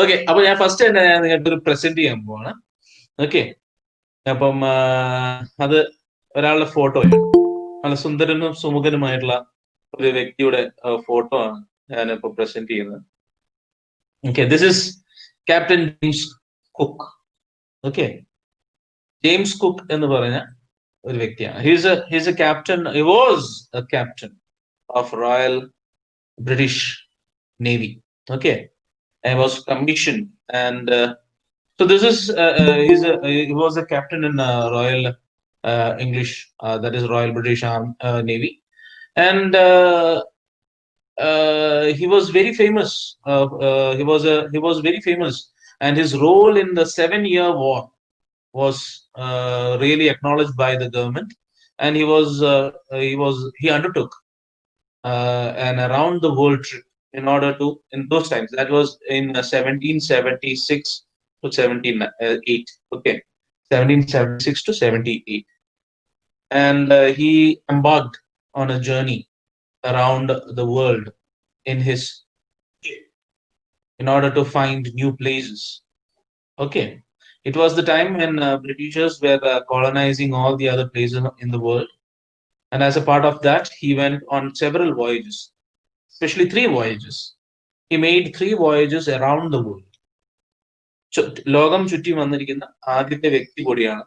Okay, അപ്പൊ ഞാൻ first തന്നെ നിങ്ങൾക്ക് ഒരു പ്രസന്റ് ചെയ്യാൻ പോവാണ്. ഓക്കെ, അപ്പം അത് ഒരാളുടെ ഫോട്ടോയാണ്. നല്ല സുന്ദരനും സുമുഖനുമായിട്ടുള്ള ഒരു വ്യക്തിയുടെ ഫോട്ടോ ആണ് ഞാനിപ്പോ പ്രസന്റ് ചെയ്യുന്നത്. Okay, this is captain James cook. Okay, James Cook എന്ന് പറഞ്ഞ ഒരു വ്യക്തിയാണ്. He's A captain, he was A captain of royal British navy. Okay, I was commissioned, and so this is he was a captain in Royal English, that is Royal British Navy, and he was very famous. He was very famous, and his role in the 7-year war was really acknowledged by the government, and he undertook an around the world trip in order to, in those times, that was in 1776 to 1708. Okay, 1776 to 78, and he embarked on a journey around the world in his in order to find new places. Okay, it was the time when Britishers were colonizing all the other places in the world, and as a part of that, he went on several voyages, especially 3 voyages. He made 3 voyages around the world. ലോകം ചുറ്റി വന്നിരിക്കുന്ന ആദ്യത്തെ വ്യക്തി കൂടിയാണ്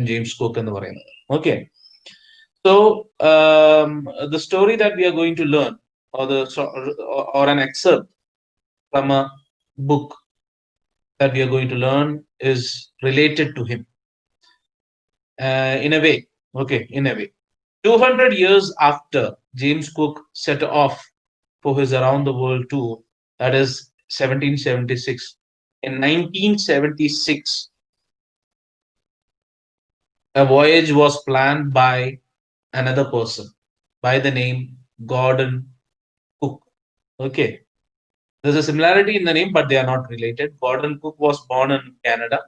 James Cook എന്ന് പറയുന്നത്. Okay, so the story that we are going to learn, or an excerpt from a book that we are going to learn, is related to him in a way. Okay, in a way, 200 years after James Cook set off for his around the world tour, that is 1776. In 1976, a voyage was planned by another person by the name Gordon Cook. Okay, there's a similarity in the name, but they are not related. Gordon Cook was born in Canada,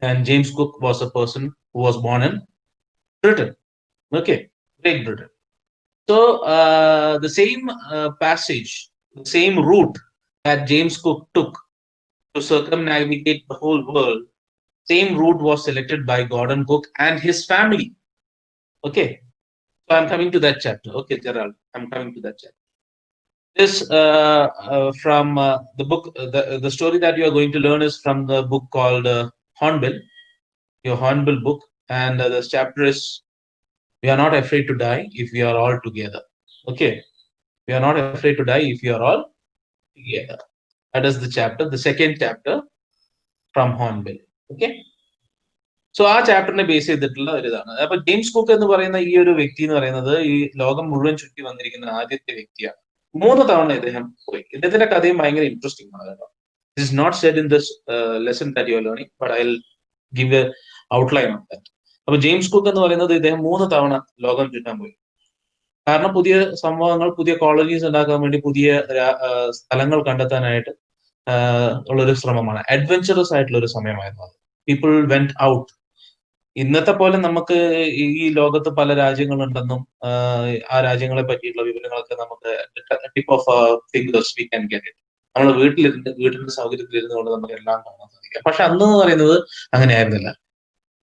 and James Cook was a person who was born in Britain. Okay, Great Britain. So the same passage, the same route that James Cook took to circumnavigate the whole world, same route was selected by Gordon Cook and his family. Okay, so I'm coming to that chapter. Okay, Gerald, I'm coming to that chapter. This from the book, the story that you are going to learn is from the book called Hornbill, your Hornbill book, and this chapter is, we are not afraid to die if we are all together. Okay, we are not afraid to die if we are all together. That is the chapter, the second chapter from Hornbill. Okay, so ആ ചാപ്റ്ററിനെ base ചെയ്തിട്ടുള്ള ഒരു ഇതാണ്. അപ്പൊ James Cook എന്ന് പറയുന്ന ഈ ഒരു വ്യക്തി എന്ന് പറയുന്നത് ഈ ലോകം മുഴുവൻ ചുറ്റി വന്നിരിക്കുന്ന ആദ്യത്തെ വ്യക്തിയാണ്. 3 തവണ ഇദ്ദേഹം പോയി. ഇദ്ദേഹത്തിന്റെ കഥയും ഭയങ്കര ഇൻട്രസ്റ്റിംഗ് ആണ് കേട്ടോ. This is not said in this lesson that you are learning, but I will give a outline of that. അപ്പൊ ജെയിംസ് കുക്ക് എന്ന് പറയുന്നത് ഇദ്ദേഹം 3 തവണ ലോകം ചുറ്റാൻ പോയി. കാരണം പുതിയ സംഭവങ്ങൾ, പുതിയ കോളനീസ് ഉണ്ടാക്കാൻ വേണ്ടി, പുതിയ സ്ഥലങ്ങൾ കണ്ടെത്താനായിട്ട് ഉള്ളൊരു ശ്രമമാണ്. അഡ്വെഞ്ചറസ് ആയിട്ടുള്ള ഒരു സമയമായിരുന്നു അത്. People went out. ഇന്നത്തെ പോലെ നമുക്ക് ഈ ലോകത്ത് പല രാജ്യങ്ങളുണ്ടെന്നും ആ രാജ്യങ്ങളെ പറ്റിയിട്ടുള്ള വിവരങ്ങളൊക്കെ നമുക്ക് tip of fingers we can get it. നമ്മൾ വീട്ടിന്റെ സൗകര്യത്തിൽ കൊണ്ട് നമുക്ക് എല്ലാം കാണാൻ സാധിക്കും. പക്ഷെ അന്ന് പറയുന്നത് അങ്ങനെ ആയിരുന്നില്ല.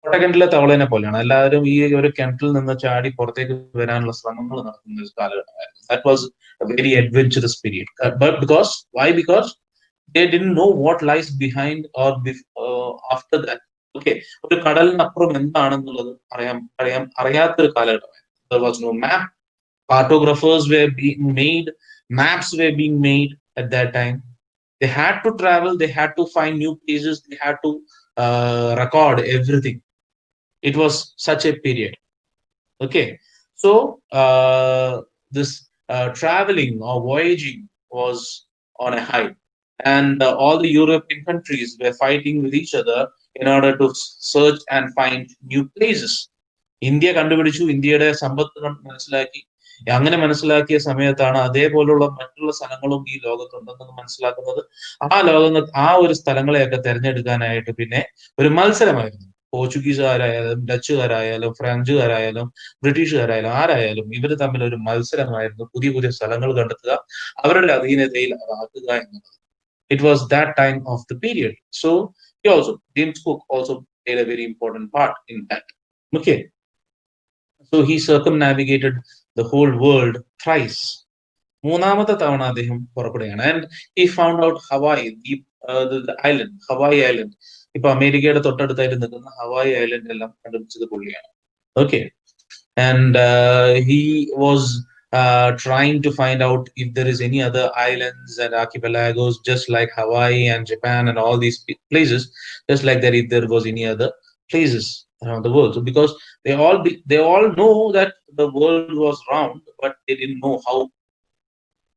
ഒട്ടക്കിണറ്റിലെ തവളേനെ പോലെയാണ്. എല്ലാവരും ഈ ഒരു കിണറ്റിൽ നിന്ന് ചാടി പുറത്തേക്ക് വരാനുള്ള ശ്രമങ്ങൾ നടത്തുന്ന ഒരു കാലഘട്ടമായിരുന്നു. That was A very adventurous period. But because because they didn't know what lies behind or after that. Okay, ഒരു കടലിനപ്പുറം എന്താണെന്നുള്ളത് അറിയാത്തൊരു കാലഘട്ടമായിരുന്നു. There was no map. Cartographers were being made. Maps were being made at that time. They had to travel. They had to find new places. They had to record everything. It was such a period. Okay, so this traveling or voyaging was on a high, and all the European countries were fighting with each other in order to search and find new places. India കണ്ടുപിടിച്ചു, ഇന്ത്യയുടെ സമ്പത്ത് മനസ്സിലാക്കി. അങ്ങനെ മനസ്സിലാക്കിയ സമയത്താണ് അതേപോലുള്ള മറ്റുള്ള സ്ഥലങ്ങളും ഈ ലോകത്തുണ്ടെന്ന് മനസ്സിലാക്കുന്നത്. ആ ഒരു സ്ഥലങ്ങളെയൊക്കെ തിരഞ്ഞെടുക്കാനായിട്ട് പിന്നെ ഒരു മത്സരമായിരുന്നു. പോർച്ചുഗീസുകാരായാലും ഡച്ചുകാരായാലും ഫ്രഞ്ചുകാരായാലും ബ്രിട്ടീഷുകാരായാലും ആരായാലും ഇവർ തമ്മിൽ ഒരു മത്സരമായിരുന്നു പുതിയ പുതിയ സ്ഥലങ്ങൾ കണ്ടെത്തുക, അവരുടെ അധീനതയിൽ അതാക്കുക എന്നുള്ളത്. It was that time of the period. So James Cook also played a very important part in that. Okay, so he circumnavigated the whole world thrice. മൂന്നാമത്തെ തവണ അദ്ദേഹം പുറപ്പെടുകയാണ്. And he found out Hawaii, the island, Hawaii island. ഇപ്പൊ അമേരിക്കയുടെ തൊട്ടടുത്തായിട്ട് നിൽക്കുന്ന Hawaii island എല്ലാം കണ്ടുപിടിച്ചത് പുള്ളിയാണ്. Okay, and he was trying to find out if there is any other islands and archipelagos just like Hawaii and Japan and all these places, just like that, if there was any other places around the world. So because they all know that the world was round, but they didn't know how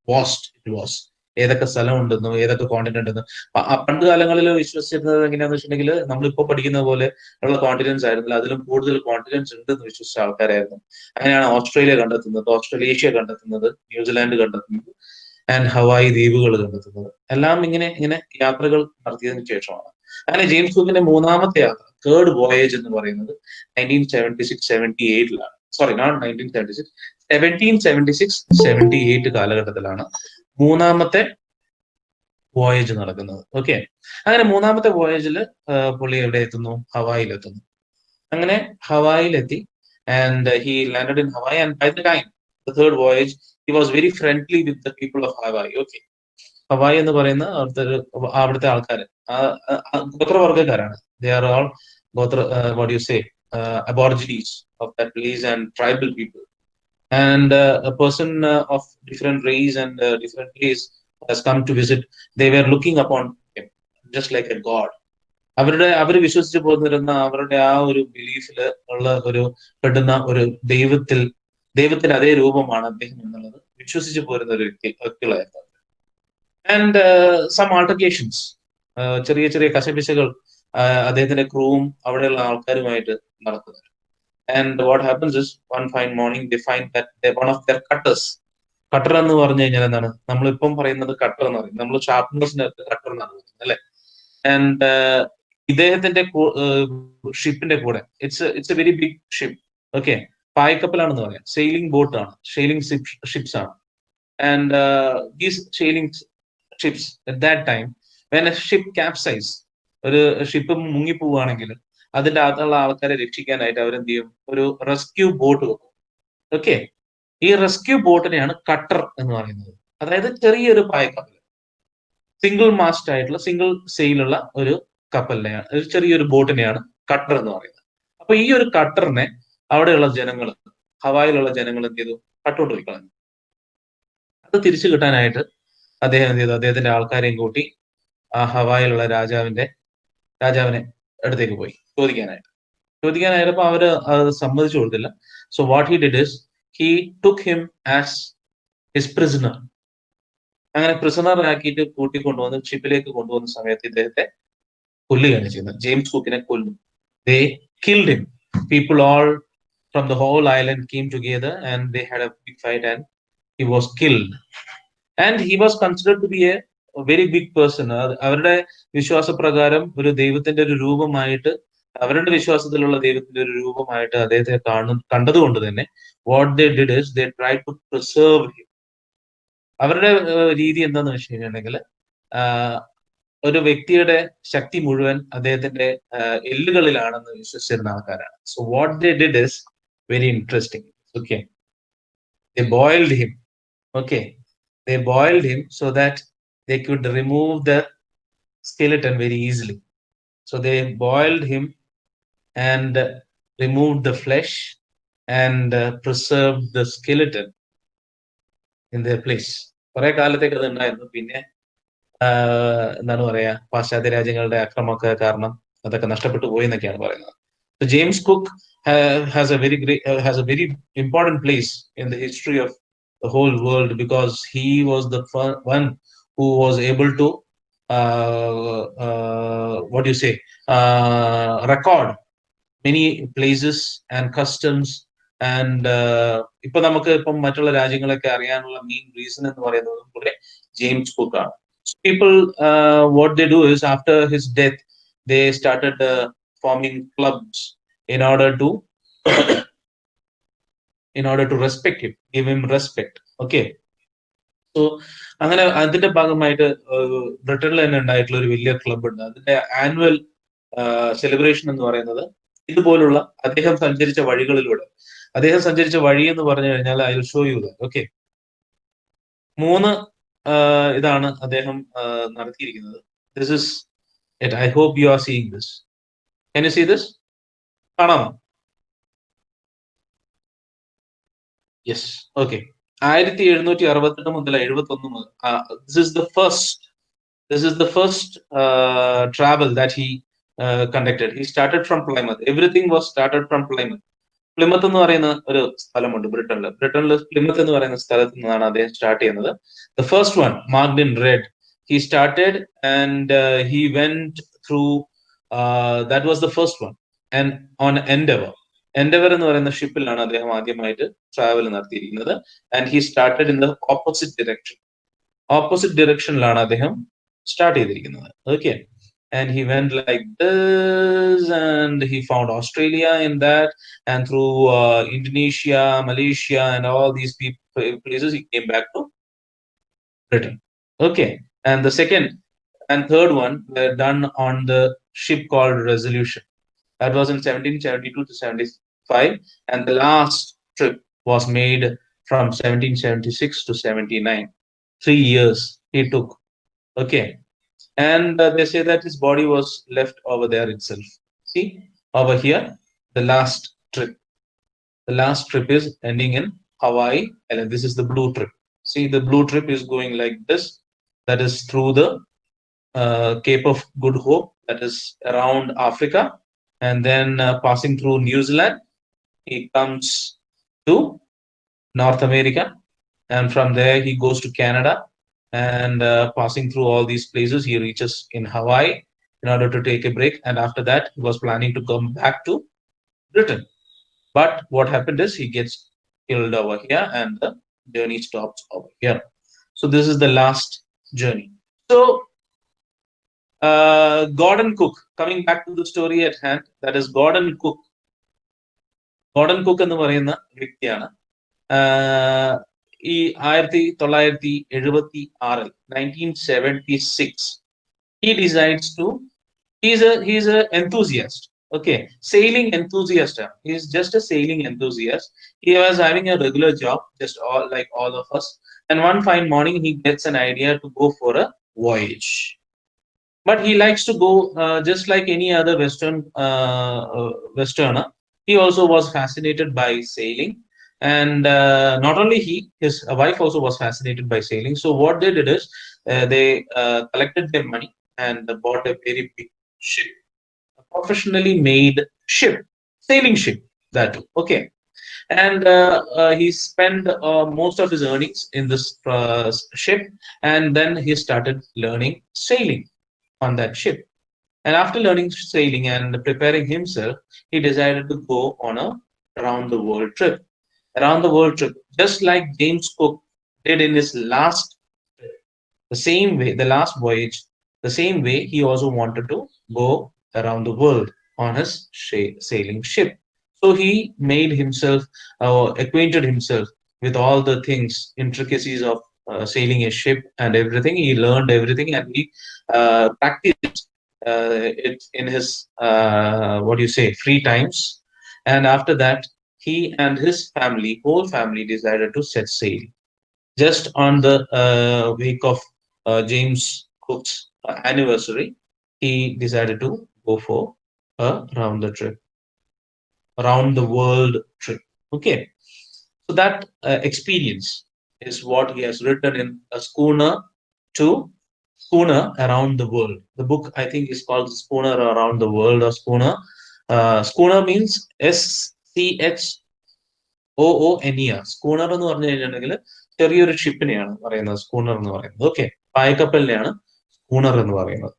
vast it was. ഏതൊക്കെ സ്ഥലം ഉണ്ടെന്നോ ഏതൊക്കെ continent ഉണ്ടെന്നോ. പണ്ട് കാലങ്ങളിൽ വിശ്വസിച്ചിരുന്നത് എങ്ങനെയാന്ന് വെച്ചിട്ടുണ്ടെങ്കിൽ നമ്മളിപ്പോ പഠിക്കുന്ന പോലെ ഉള്ള കോണ്ടിനെന്റ്സ് ആയിരുന്നില്ല, അതിലും കൂടുതൽ കോണ്ടിനെന്റ്സ് ഉണ്ടെന്ന് വിശ്വസിച്ച ആൾക്കാരായിരുന്നു. അങ്ങനെയാണ് ഓസ്ട്രേലിയ കണ്ടെത്തുന്നത്, ഓസ്ട്രേലേഷ്യ കണ്ടെത്തുന്നത്, ന്യൂസിലാൻഡ് കണ്ടെത്തുന്നത്, ആൻഡ് ഹവായി ദ്വീപുകൾ കണ്ടെത്തുന്നത്. എല്ലാം ഇങ്ങനെ ഇങ്ങനെ യാത്രകൾ നടത്തിയതിനു ശേഷമാണ്. അങ്ങനെ ജെയിംസ് കുക്കിന്റെ മൂന്നാമത്തെ യാത്ര, തേർഡ് വോയേജ് എന്ന് പറയുന്നത് 1976-78 സോറി നോട്ട് 1976, 1776-78 കാലഘട്ടത്തിലാണ് മൂന്നാമത്തെ വോയേജ് നടക്കുന്നത്. ഓക്കെ, അങ്ങനെ മൂന്നാമത്തെ വോയേജിൽ പുള്ളി എവിടെ എത്തുന്നു? ഹവായിൽ എത്തുന്നു. അങ്ങനെ ഹവായിലെത്തി, and he landed in Hawaii. And by the time the third voyage he was very friendly with the people of Hawaii. Okay, Hawaii എന്ന് പറയുന്ന അവിടുത്തെ ആൾക്കാർ ഗോത്രവർഗ്ഗക്കാരാണ്. ദേ ആർ ഓൾ ഗോത്ര, what you say, aborigines of that place and tribal people. And a person of different race and different place has come to visit. They were looking upon him just like a god. അവർ വിശ്വസിച്ച് പോന്നിരുന്ന അവരുടെ ആ ഒരു ബിലീഫിൽ ഉള്ള ഒരു പെടുന്ന ഒരു ദൈവത്തിന്റെ അതേ രൂപമാണ് അദ്ദേഹം എന്നുള്ളത് വിശ്വസിച്ച് പോരുന്ന ഒരു വ്യക്തികളായിരുന്നു. ആൻഡ് സം ആൾട്ടർക്കേഷൻസ്, ചെറിയ ചെറിയ കശപിശകൾ അദ്ദേഹത്തിന്റെ ക്രൂവും അവിടെയുള്ള ആൾക്കാരുമായിട്ട് നടക്കുന്നത്. And what happens is one fine morning they find that one of their cutters, cutter എന്ന് പറഞ്ഞു കഴിഞ്ഞാൽ എന്താണ്? നമ്മളിപ്പം പറയുന്നത് കട്ടർ എന്ന് പറയും, നമ്മൾ ഷാർപ്നേഴ്സിന്റെ കട്ടർ എന്നാണ് പറയുന്നത് അല്ലെ. ആൻഡ് ഇദ്ദേഹത്തിന്റെ ഷിപ്പിന്റെ കൂടെ, it's a very big ship. Okay, പായ്ക്കപ്പലാണെന്ന് പറയാം, സെയിലിംഗ് ബോട്ട് ആണ്, സെയിലിംഗ് ഷിപ്സ് ആണ്. And these sailing ships at that time when a ship capsize, ഒരു ഷിപ്പ് മുങ്ങിപ്പോവുകയാണെങ്കിൽ അതിന്റെ അകത്തുള്ള ആൾക്കാരെ രക്ഷിക്കാനായിട്ട് അവരെന്ത് ചെയ്യും? ഒരു റെസ്ക്യൂ ബോട്ട് വെക്കും. ഓക്കെ, ഈ റെസ്ക്യൂ ബോട്ടിനെയാണ് കട്ടർ എന്ന് പറയുന്നത്. അതായത് ചെറിയൊരു പായക്കപ്പൽ, സിംഗിൾ മാസ്റ്റ് ആയിട്ടുള്ള സിംഗിൾ സെയിലുള്ള ഒരു കപ്പലിനെയാണ്, ഒരു ചെറിയൊരു ബോട്ടിനെയാണ് കട്ടർ എന്ന് പറയുന്നത്. അപ്പൊ ഈ ഒരു കട്ടറിനെ അവിടെയുള്ള ജനങ്ങൾ, ഹവായിലുള്ള ജനങ്ങൾ എന്ത് ചെയ്തു? കട്ടുകൊണ്ട് പോയി കളഞ്ഞു. അത് തിരിച്ചു കിട്ടാനായിട്ട് അദ്ദേഹം എന്ത് ചെയ്തു? അദ്ദേഹത്തിന്റെ ആൾക്കാരെയും കൂട്ടി ആ ഹവായിലുള്ള രാജാവിനെ അടുത്തേക്ക് പോയി ചോദിക്കാനായപ്പോ അവര് അത് സമ്മതിച്ചു കൊടുത്തില്ല. So what he did is he took him as his prisoner. അങ്ങനെ പ്രിസണർ ആക്കിയിട്ട് കൂട്ടിക്കൊണ്ടുവന്ന് ഷിപ്പിലേക്ക് കൊണ്ടുവന്ന സമയത്ത് ഇദ്ദേഹത്തെ കൊല്ലുകയാണ് ചെയ്യുന്നത്. ജെയിംസ് കുക്കിനെ കൊല്ലും. They killed him. People all from the whole island came together and they had a big fight and he was killed. And he was considered to be a very big person. അവരുടെ വിശ്വാസപ്രകാരം ഒരു ദൈവത്തിന്റെ ഒരു രൂപമായിട്ട്, അവരുടെ വിശ്വാസത്തിലുള്ള ദൈവത്തിന്റെ ഒരു രൂപമായിട്ട് അദ്ദേഹത്തെ കണ്ടതുകൊണ്ട് തന്നെ what they did is they try to preserve him. അവരുടെ രീതി എന്താന്ന് വെച്ച് കഴിഞ്ഞിട്ടുണ്ടെങ്കിൽ ഒരു വ്യക്തിയുടെ ശക്തി മുഴുവൻ അദ്ദേഹത്തിന്റെ എല്ലുകളിലാണെന്ന് വിശ്വസിച്ചിരുന്ന ആൾക്കാരാണ്. So what they did is very interesting. Okay, they boiled him. Okay, they boiled him so that they could remove the skeleton very easily. So they boiled him and removed the flesh and preserved the skeleton in their place. കുറെ കാലത്തേക്ക് അത് ഉണ്ടായിരുന്നു. പിന്നെ എന്താണ് പറയാ, പാശ്ചാത്യ രാജ്യങ്ങളുടെ അക്രമമൊക്കെ കാരണം അതൊക്കെ നഷ്ടപ്പെട്ടു പോയി എന്നൊക്കെയാണ് പറയുന്നത്. So James Cook has a very important place in the history of the whole world because he was the one who was able to what do you say, record many places and customs. And ഇപ്പൊ നമുക്ക് ഇപ്പം മറ്റുള്ള രാജ്യങ്ങളൊക്കെ അറിയാനുള്ള main reason എന്ന് പറയുന്നത് കൂടെ James cook ആണ്. People what they do is after his death they started forming clubs in order to respect him, give him respect. Okay, so അങ്ങനെ അതിന്റെ ഭാഗമായിട്ട് ബ്രിട്ടനിൽ തന്നെ ഉണ്ടായിട്ടുള്ള ഒരു വലിയ ക്ലബ് ഉണ്ട്. അതിന്റെ ആനുവൽ സെലിബ്രേഷൻ എന്ന് പറയുന്നത് ഇതുപോലുള്ള അദ്ദേഹം സഞ്ചരിച്ച വഴികളിലൂടെ. അദ്ദേഹം സഞ്ചരിച്ച വഴി എന്ന് പറഞ്ഞു കഴിഞ്ഞാൽ I will show you that. Okay, 3 ഇതാണ് അദ്ദേഹം നടത്തിയിരിക്കുന്നത്. This is it. I hope you are seeing this. Can you see this? കാണാമോ? യെസ്. ഓക്കെ. 1768 മുതൽ 71 മുതൽ this is the first this is the first travel that he conducted. He started from Plymouth. Everything was started from Plymouth. Plymouth എന്ന് പറയുന്ന ഒരു സ്ഥലമുണ്ട് ബ്രിട്ടനിൽ Plymouth എന്ന് പറയുന്ന സ്ഥലത്ത് നിന്നാണ് അദ്ദേഹം സ്റ്റാർട്ട് ചെയ്യുന്നത്. The first one marked in red. He started and he went through, that was the first one. And on Endeavour എന്ന് പറയുന്ന ഷിപ്പിലാണ് അദ്ദേഹം ആദ്യമായിട്ട് ട്രാവൽ നടത്തിയിരിക്കുന്നത്. And he started in the opposite ഡിറക്ഷനിലാണ് അദ്ദേഹം സ്റ്റാർട്ട് ചെയ്തിരിക്കുന്നത്. Okay, and he went like this and he found Australia in that, and through Indonesia, Malaysia and all these places he came back to Britain. Okay, and the second and third one were done on the ship called Resolution. That was in 1772 to 75, and the last trip was made from 1776 to 79. 3 years he took. Okay, and they say that his body was left over there itself. See, over here, the last trip is ending in Hawaii, and this is the blue trip. See, the blue trip is going like this. That is through the Cape of Good Hope, that is around Africa, and then passing through New Zealand, he comes to North America, and from there he goes to Canada, and passing through all these places he reaches in Hawaii in order to take a break. And after that he was planning to come back to Britain, but what happened is he gets killed over here and the journey stops over here. So this is the last journey. So Gordon Cook, coming back to the story at hand, that is Gordon Cook എന്ന് പറയുന്ന വ്യക്തിയാണ് ഈ 1976 1976 he decides to, he's a enthusiast. Okay, sailing enthusiast. He's just a sailing enthusiast. He was having a regular job, just all like all of us, and one fine morning he gets an idea to go for a voyage. But he likes to go just like any other westerner. He also was fascinated by sailing, and not only he, his wife also was fascinated by sailing. So what they did is they collected their money and bought a very big ship, a professionally made ship, sailing ship, that okay. And he spent most of his earnings in this ship, and then he started learning sailing on that ship. And after learning sailing and preparing himself, he decided to go on a around the world trip. Just like James Cook did in his last trip, the same way, the last voyage, the same way he also wanted to go around the world on his sailing ship. So he made himself, acquainted himself with all the things, intricacies of sailing a ship and everything. He learned everything, and he practiced it in his what do you say, free times. And after that he and his whole family decided to set sail. Just on the week of James Cook's anniversary, he decided to go for a around the world trip. Okay, so that experience is what he has written in A Schooner Around the World. The book, I think, is called Schooner Around the World, or Schooner. Schooner means SCHOONER. സ്കൂണർ എന്ന് പറഞ്ഞു കഴിഞ്ഞിട്ടുണ്ടെങ്കിൽ ചെറിയൊരു ഷിപ്പിനെയാണ് പറയുന്നത് സ്കൂണർ എന്ന് പറയുന്നത്. Okay, പായക്കപ്പലിനെയാണ് സ്കൂണർ എന്ന് പറയുന്നത്.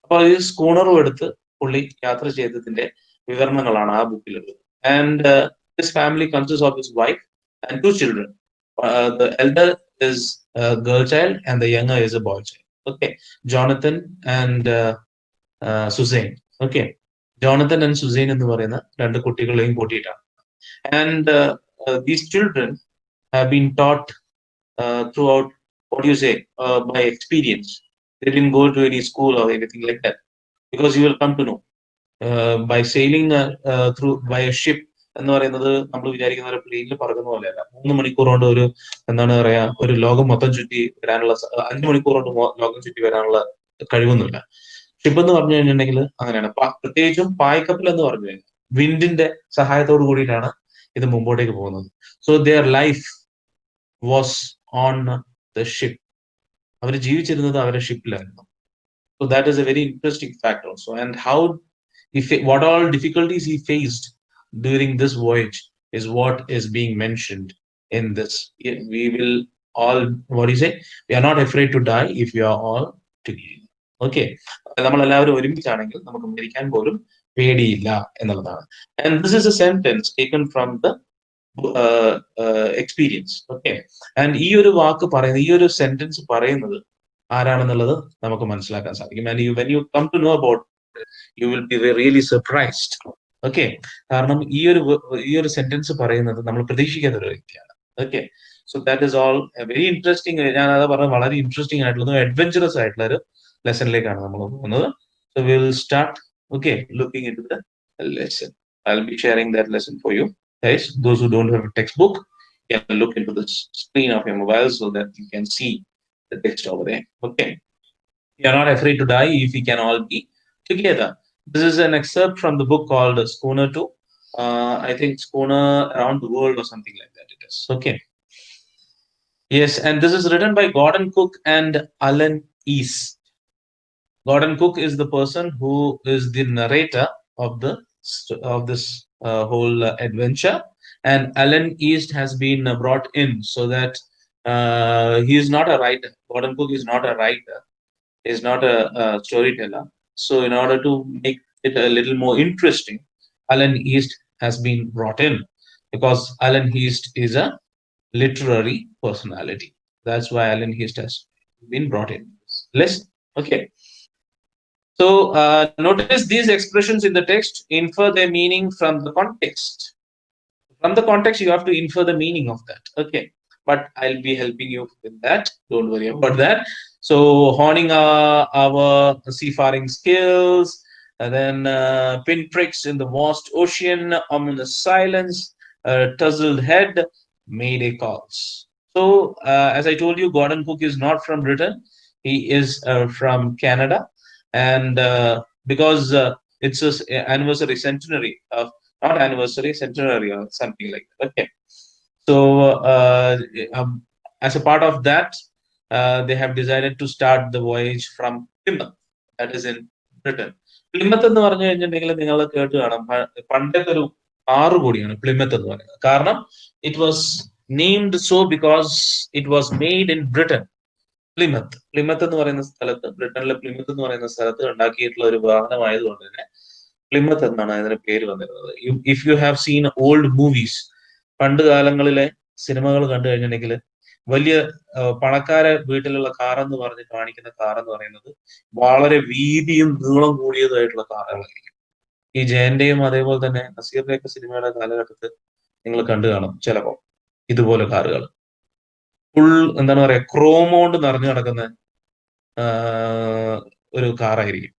അപ്പൊ ഈ സ്കൂണറും എടുത്ത് പുള്ളി യാത്ര ചെയ്തതിന്റെ വിവരണങ്ങളാണ് ആ ബുക്കിലുള്ളത്. And his family consist of his wife and 2 children. The elder is a girl child and the younger is a boy child. Okay, Jonathan and Suzanne. Okay, Jonathan and Suzanne എന്ന് പറയുന്ന 2 കുട്ടികളെയും കൂട്ടിയിട്ടാണ്. And these children have been taught throughout what do you say, by experience. They didn't go to any school or anything like that, because you will come to know by sailing through by a ship എന്ന് പറയുന്നത് നമ്മൾ വിചാരിക്കുന്ന ഒരു പ്ലെയിനിൽ പറക്കുന്ന പോലെയല്ല. 3 മണിക്കൂർ കൊണ്ട് ഒരു എന്താണ് പറയാ ഒരു ലോകം മൊത്തം ചുറ്റി വരാനുള്ള 5 മണിക്കൂർ കൊണ്ട് ലോകം ചുറ്റി വരാനുള്ള കഴിവൊന്നുമില്ല. ഷിപ്പ് എന്ന് പറഞ്ഞു കഴിഞ്ഞിട്ടുണ്ടെങ്കിൽ അങ്ങനെയാണ്. പ്രത്യേകിച്ചും പായ്ക്കപ്പൽ എന്ന് പറഞ്ഞു കഴിഞ്ഞാൽ വിൻഡിന്റെ സഹായത്തോട് കൂടിയിട്ടാണ് ഇത് മുമ്പോട്ടേക്ക് പോകുന്നത്. So their life was on the ship. അവർ ജീവിച്ചിരുന്നത് അവരുടെ ഷിപ്പിലായിരുന്നു. So that is a very interesting fact also. And how what all difficulties he faced during this voyage is what is being mentioned in this. We will all, what do you say? We are not afraid to die if we are all together. Okay. നമ്മളെല്ലാവരും ഒരുമിച്ചാണെങ്കിൽ നമുക്ക് മരിക്കാൻ പോലും പേടിയില്ല എന്നുള്ളതാണ്. And this is a sentence taken from the experience. Okay. And ഈ ഒരു വാക്ക് പറയുന്നത്, ഈ ഒരു സെന്റൻസ് പറയുന്നത് ആരാണെന്നുള്ളത് നമുക്ക് മനസ്സിലാക്കാൻ സാധിക്കും. And when you come to know about it, you will be really surprised. Okay. കാരണം ഈ ഒരു സെന്റൻസ് പറയുന്നത് നമ്മൾ പ്രതീക്ഷിക്കാത്ത ഒരു വ്യക്തിയാണ്. Okay. So that is all very interesting. ഞാൻ അത് പറഞ്ഞത് വളരെ ഇൻട്രസ്റ്റിംഗ് ആയിട്ടുള്ള അഡ്വഞ്ചറസ് ആയിട്ടുള്ള ഒരു ലെസണിലേക്കാണ് നമ്മൾ പോകുന്നത്. So we will start, okay, looking into the lesson. I'll be sharing that lesson for you guys. Those who don't have a textbook can look into the screen of your mobile so that you can see the text over there. Okay. We are not afraid to die if we can all be together. This is an excerpt from the book called Schooner 2. I think Schooner Around the World or something like that it is. Okay. Yes, and this is written by Gordon Cook and Alan East. Gordon Cook is the person who is the narrator of this whole adventure, and Alan East has been brought in so that he is not a writer. Gordon Cook is not a writer. He is not a storyteller. So in order to make it a little more interesting, Alan East has been brought in, because Alan East is a literary personality. That's why Alan East has been brought in. Listen. Okay. So notice these expressions in the text infer their meaning from the context. From the context, you have to infer the meaning of that. Okay. But I'll be helping you with that. Don't worry about that. So honing our seafaring skills, and then pinpricks in the vast ocean, ominous silence, tousled head, mayday calls. So as I told you, Gordon Cook is not from Britain. He is from Canada. And because it's an anniversary centenary of, not anniversary, centenary or something like that. Okay. So as a part of that, they have decided to start the voyage from Plymouth, that is in Britain. Plymouth എന്ന് പറഞ്ഞു കഴിഞ്ഞിട്ടുണ്ടെങ്കിൽ നിങ്ങൾ കേട്ട് കാണാം, പണ്ടത്തെ ഒരു ആറ് കൂടിയാണ് പ്ലിമത്ത് എന്ന് പറയുന്നത്. കാരണം it was named so because it was made in Britain. Plymouth എന്ന് പറയുന്ന സ്ഥലത്ത്, ബ്രിട്ടനിലെ പ്ലിമത്ത് എന്ന് പറയുന്ന സ്ഥലത്ത് ഉണ്ടാക്കിയിട്ടുള്ള ഒരു വാഹനമായതുകൊണ്ട് തന്നെ പ്ലിമത്ത് എന്നാണ് അതിന് പേര് വന്നിരുന്നത്. If you have seen old movies, പണ്ട് കാലങ്ങളിലെ സിനിമകൾ കണ്ടു കഴിഞ്ഞിട്ടുണ്ടെങ്കിൽ വലിയ പണക്കാരെ വീട്ടിലുള്ള കാർ എന്ന് പറഞ്ഞ് കാണിക്കുന്ന കാർ എന്ന് പറയുന്നത് വളരെ വീതിയും നീളം കൂടിയതായിട്ടുള്ള കാറുകളായിരിക്കും. ഈ ജയന്റെയും അതേപോലെ തന്നെ നസീറിന്റെ ഒക്കെ സിനിമയുടെ കാലഘട്ടത്തിൽ നിങ്ങൾ കണ്ടു കാണും ചിലപ്പോ ഇതുപോലെ കാറുകൾ. ഫുൾ എന്താണ് പറയാ, ക്രോം കൊണ്ട് നിറഞ്ഞു കിടക്കുന്ന ഒരു കാറായിരിക്കും.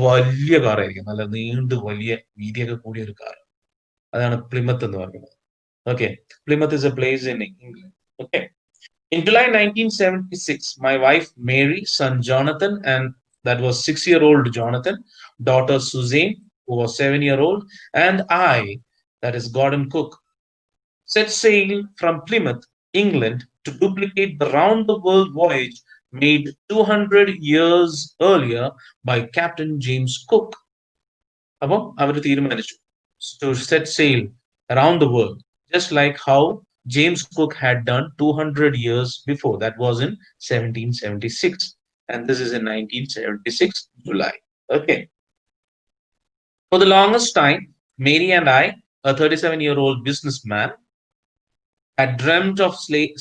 വലിയ കാറായിരിക്കും, നല്ല നീണ്ട് വലിയ വീതിയൊക്കെ കൂടിയ ഒരു കാർ. അതാണ് പ്ലിമത്ത് എന്ന് പറയുന്നത്. Okay, Plymouth is a place in England. Okay. In July 1976, my wife Mary, son Jonathan, and that was 6-year-old Jonathan, daughter Suzanne, who was 7-year-old, and I, that is Gordon Cook, set sail from Plymouth, England, to duplicate the round-the-world voyage made 200 years earlier by Captain James Cook. അപ്പോൾ അവർ തീരുമാനിച്ചു to set sail around the world, just like how James Cook had done 200 years before. That was in 1776. And this is in 1976, July. Okay. For the longest time, Mary and I, a 37-year-old businessman, had dreamt of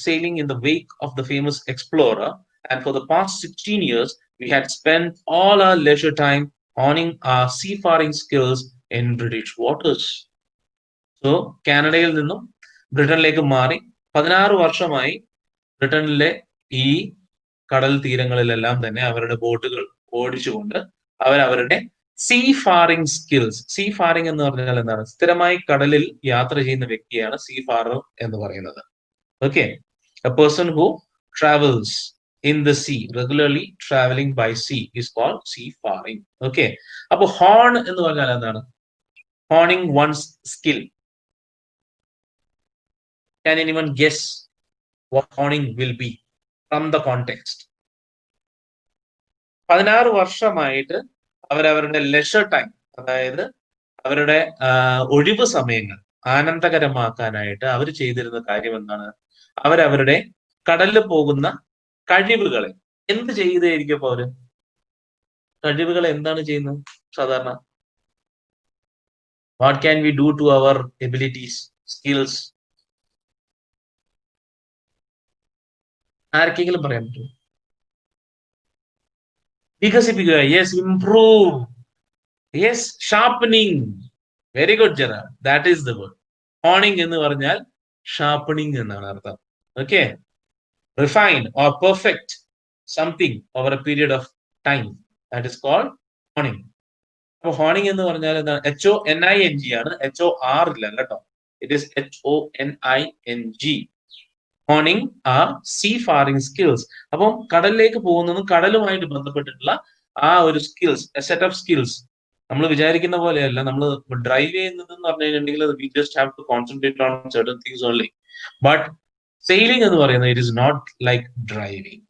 sailing in the wake of the famous explorer. And for the past 16 years, we had spent all our leisure time honing our seafaring skills in British waters. So, കാനഡയിൽ നിന്നും ബ്രിട്ടനിലേക്ക് മാറി 16 വർഷമായി ബ്രിട്ടനിലെ ഈ കടൽ തീരങ്ങളിലെല്ലാം തന്നെ അവരുടെ ബോട്ടുകൾ ഓടിച്ചുകൊണ്ട് അവരവരുടെ സീ ഫാറിംഗ് സ്കിൽസ്. സീ ഫാറിംഗ് എന്ന് പറഞ്ഞാൽ എന്താണ്? സ്ഥിരമായി കടലിൽ യാത്ര ചെയ്യുന്ന വ്യക്തിയാണ് സീ ഫാറർ എന്ന് പറയുന്നത്. Okay, A person who travels in the sea, regularly traveling by sea is called seafaring. Okay, അപ്പൊ ഹോൺ എന്ന് പറഞ്ഞാൽ എന്താണ്? Honing one's skill. Can anyone guess what honing will be from the context? 16 വർഷമായിട്ട് അവരവരുടെ leisure time, അതായത് അവരുടെ ഒഴിവ് സമയങ്ങൾ ആനന്ദകരമാക്കാനായിട്ട് അവർ ചെയ്തിരുന്ന കാര്യം എന്താണ്? അവരവരുടെ കടലിൽ പോകുന്ന കഴിവുകളെ എന്ത് ചെയ്തായിരിക്കും? അപ്പൊ അവര് കഴിവുകളെ എന്താണ് ചെയ്യുന്നത് സാധാരണ? What can we do to our abilities, skills? ആർക്കെങ്കിലും പറയാൻ പറ്റുമോ? വികസിപ്പിക്കുക. Yes, improve. Yes, sharpening. Very good Gerald, that is the word. Honing എന്ന് പറഞ്ഞാൽ ഷാർപ്പനിങ് എന്നാണ് അർത്ഥം. Okay, refine or perfect something over a period of time, that is called honing. അപ്പൊ honing എന്ന് പറഞ്ഞാൽ എന്താണ്? HONING ആണ്, HOR ഇല്ല കേട്ടോ. It is HONING. Honing are sea faring skills. അപ്പം കടലിലേക്ക് പോകുന്നതും കടലുമായിട്ട് ബന്ധപ്പെട്ടിട്ടുള്ള ആ ഒരു skills, a set of skills. നമ്മൾ വിചാരിക്കുന്ന പോലെയല്ല. നമ്മൾ ഡ്രൈവ് ചെയ്യുന്നത് എന്ന് പറഞ്ഞു കഴിഞ്ഞിട്ടുണ്ടെങ്കിൽ we just have to concentrate on certain things only. But sailing എന്ന് പറയുന്നത് it is not like driving,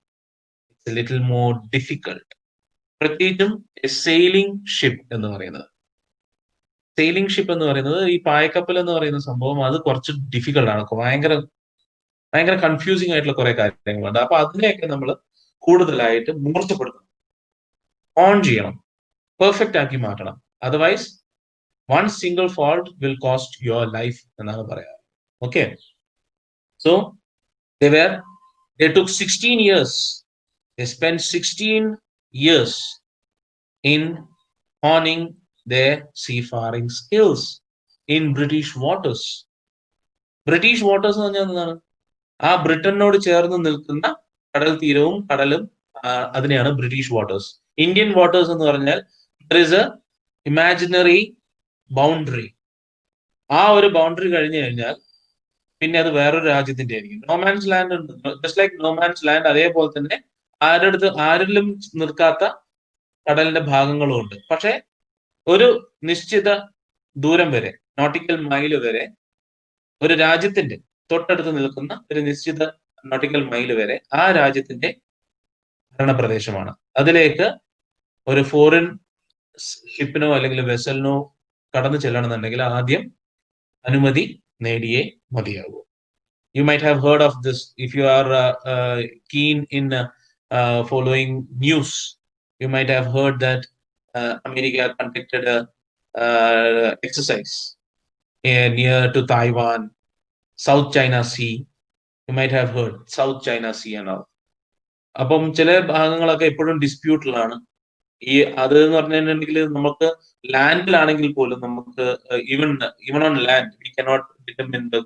it's a little more difficult. പ്രത്യേകിച്ചും സെയിലിംഗ് ഷിപ്പ് എന്ന് പറയുന്നത്, സെയിലിംഗ് ഷിപ്പ് എന്ന് പറയുന്നത്, ഈ പായക്കപ്പൽ എന്ന് പറയുന്ന സംഭവം അത് കുറച്ച് ഡിഫിക്കൽട്ട് ആണ്. ഭയങ്കര കൺഫ്യൂസിംഗ് ആയിട്ടുള്ള കുറെ കാര്യങ്ങളുണ്ട്. അപ്പൊ അതിനെയൊക്കെ നമ്മൾ കൂടുതലായിട്ട് മൂർച്ചപ്പെടുത്തണം, ഓൺ ചെയ്യണം, പെർഫെക്റ്റ് ആക്കി മാറ്റണം. Otherwise one single fault will cost your life എന്നാണ് പറയാറ്. Okay, so they took 16 years. They spent 16 years in honing their seafaring skills in British waters. British waters എന്ന് പറഞ്ഞാൽ എന്താണ്? ആ ബ്രിട്ടനോട് ചേർന്ന് നിൽക്കുന്ന കടൽ തീരവും കടലും, അതിനെയാണ് ബ്രിട്ടീഷ് വാട്ടേഴ്സ്. ഇന്ത്യൻ വാട്ടേഴ്സ് എന്ന് പറഞ്ഞാൽ there is a imaginary boundary. ആ ഒരു ബൗണ്ടറി കഴിഞ്ഞു കഴിഞ്ഞാൽ പിന്നെ അത് വേറൊരു രാജ്യത്തിന്റെ ആയിരിക്കും. നോമാൻസ് ലാൻഡ് ഉണ്ട്, ജസ്റ്റ് ലൈക്ക് നോമാൻസ് ലാൻഡ്. അതേപോലെ തന്നെ ആരിലും നിൽക്കാത്ത കടലിന്റെ ഭാഗങ്ങളും ഉണ്ട്. പക്ഷെ ഒരു നിശ്ചിത ദൂരം വരെ, നോട്ടിക്കൽ മൈൽ വരെ, ഒരു രാജ്യത്തിന്റെ തൊട്ടടുത്ത് നിൽക്കുന്ന ഒരു നിശ്ചിത നോട്ടിക്കൽ മൈൽ വരെ ആ രാജ്യത്തിന്റെ ഭരണപ്രദേശമാണ്. അതിലേക്ക് ഒരു ഫോറിൻ ഷിപ്പിനോ അല്ലെങ്കിൽ വെസലിനോ കടന്നു ചെല്ലണമെന്നുണ്ടെങ്കിൽ ആദ്യം അനുമതി നേടിയേ മതിയാകൂ. You might have heard of this if you are keen in following news. You might have heard that America conducted a exercise near to Taiwan, South China Sea. You might have heard South China Sea and all. അപ്പം ചില ഭാഗങ്ങളൊക്കെ എപ്പോഴും ഡിസ്പ്യൂട്ടിലാണ്. ഈ അത് എന്ന് പറഞ്ഞിട്ടുണ്ടെങ്കിൽ നമുക്ക് ലാൻഡിലാണെങ്കിൽ പോലും നമുക്ക് even on land we cannot determine the,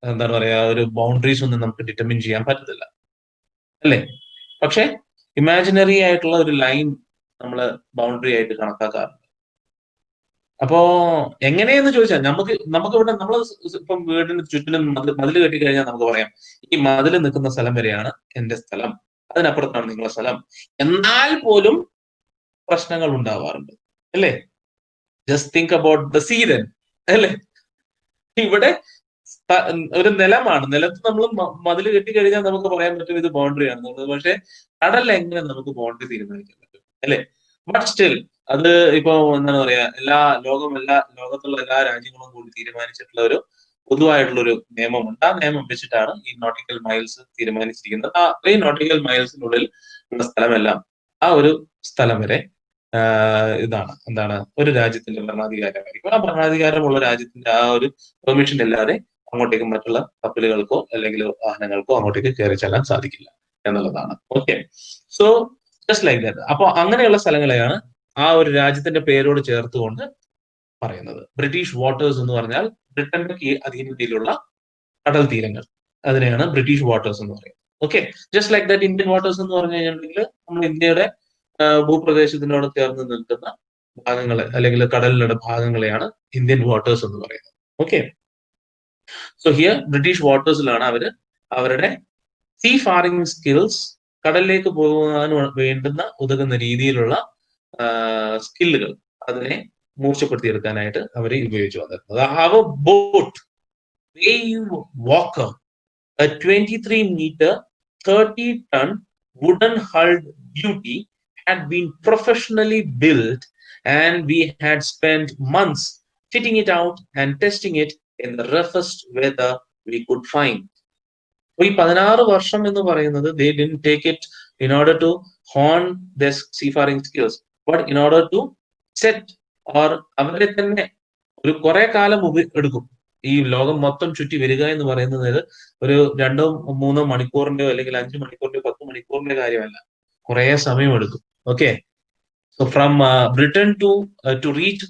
എന്താണ് പറയാ, ഒരു ബൗണ്ടറീസ് ഒന്നും നമുക്ക് ഡിറ്റർമിൻ ചെയ്യാൻ പറ്റത്തില്ല, അല്ലേ? പക്ഷെ ഇമാജിനറി ആയിട്ടുള്ള ഒരു ലൈൻ നമ്മൾ ബൗണ്ടറി ആയിട്ട് കണക്കാക്കാറുണ്ട്. അപ്പോ എങ്ങനെയെന്ന് ചോദിച്ചാൽ നമുക്കിവിടെ നമ്മൾ ഇപ്പം വീടിന് ചുറ്റിലും മതിൽ കെട്ടിക്കഴിഞ്ഞാൽ നമുക്ക് പറയാം ഈ മതിൽ നിൽക്കുന്ന സ്ഥലം വരെയാണ് എന്റെ സ്ഥലം, അതിനപ്പുറത്താണ് നിങ്ങളുടെ സ്ഥലം. എന്നാൽ പോലും പ്രശ്നങ്ങൾ ഉണ്ടാവാറുണ്ട്, അല്ലേ? Just think about the sea then, അല്ലേ? ഇവിടെ ഒരു നിലമാണ്, നിലത്ത് നമ്മൾ മതിൽ കെട്ടിക്കഴിഞ്ഞാൽ നമുക്ക് പറയാൻ പറ്റും ഇത് ബൗണ്ടറി ആണെന്നുള്ളത്. പക്ഷെ കടലിൽ എങ്ങനെ നമുക്ക് ബൗണ്ടറി തീരുമാനിക്കാൻ പറ്റും, അല്ലേ? ബട്ട് സ്റ്റിൽ അത് ഇപ്പൊ എന്താണ് പറയാ, എല്ലാ ലോകത്തുള്ള എല്ലാ രാജ്യങ്ങളും കൂടി തീരുമാനിച്ചിട്ടുള്ള ഒരു പൊതുവായിട്ടുള്ള ഒരു നിയമമുണ്ട്. ആ നിയമം വെച്ചിട്ടാണ് ഈ നോട്ടിക്കൽ മൈൽസ് തീരുമാനിച്ചിരിക്കുന്നത്. ഈ നോട്ടിക്കൽ മൈൽസിനുള്ളിൽ ഉള്ള സ്ഥലമെല്ലാം ആ ഒരു സ്ഥലം വരെ എന്താണ് ഒരു രാജ്യത്തിന്റെ ഭരണാധികാരമായിരിക്കും. ആ ഭരണാധികാരമുള്ള രാജ്യത്തിന്റെ ആ ഒരു പെർമിഷൻ ഇല്ലാതെ അങ്ങോട്ടേക്ക് മറ്റുള്ള കപ്പലുകൾക്കോ അല്ലെങ്കിൽ വാഹനങ്ങൾക്കോ അങ്ങോട്ടേക്ക് കയറി ചെല്ലാൻ സാധിക്കില്ല എന്നുള്ളതാണ്. Okay, so just like that. അപ്പൊ അങ്ങനെയുള്ള സ്ഥലങ്ങളെയാണ് ആ ഒരു രാജ്യത്തിന്റെ പേരോട് ചേർത്തുകൊണ്ട് പറയുന്നത്. ബ്രിട്ടീഷ് വാട്ടേഴ്സ് എന്ന് പറഞ്ഞാൽ ബ്രിട്ടന്റെ അധീനതയിലുള്ള കടൽ തീരങ്ങൾ, അതിനെയാണ് ബ്രിട്ടീഷ് വാട്ടേഴ്സ് എന്ന് പറയുന്നത്. Okay, just like that Indian waters എന്ന് പറഞ്ഞു കഴിഞ്ഞിട്ടുണ്ടെങ്കിൽ നമ്മൾ ഇന്ത്യയുടെ ഭൂപ്രദേശത്തിനോട് ചേർന്ന് നിൽക്കുന്ന ഭാഗങ്ങളെ അല്ലെങ്കിൽ കടലിലുള്ള ഭാഗങ്ങളെയാണ് ഇന്ത്യൻ വാട്ടേഴ്സ് എന്ന് പറയുന്നത്. ഓക്കെ, സോ ഹിയർ ബ്രിട്ടീഷ് വാട്ടേഴ്സിലാണ് അവരുടെ സീ ഫാറിംഗ് സ്കിൽസ്, കടലിലേക്ക് പോകുന്നതിന് വേണ്ടുന്ന ഉതകുന്ന രീതിയിലുള്ള സ്കില്ലുകൾ അതിനെ മൂർച്ചപ്പെടുത്തിയെടുക്കാനായിട്ട് അവർ ഉപയോഗിച്ചു വന്നിരുന്നത്. അവർ boat wave walker, a 23-meter, 30-ton wooden hulled beauty, had been professionally built, and we had spent months fitting it out and testing it in the roughest weather we could find. ഈ 16 വർഷം എന്ന് പറയുന്നത് they didn't take it in order to hone their seafaring skills, but in order to set, or അവരെ തന്നെ ഒരു കുറെ കാലം എടുക്കും ഈ ലോകം മൊത്തം ചുറ്റി വരിക എന്ന് പറയുന്നത് ഒരു 2-3 മണിക്കൂറിന്റെയോ അല്ലെങ്കിൽ 5 മണിക്കൂറിന്റെയോ 10 മണിക്കൂറിന്റെ കാര്യമല്ല, കുറെ സമയം എടുക്കും. Okay, so from Britain to reach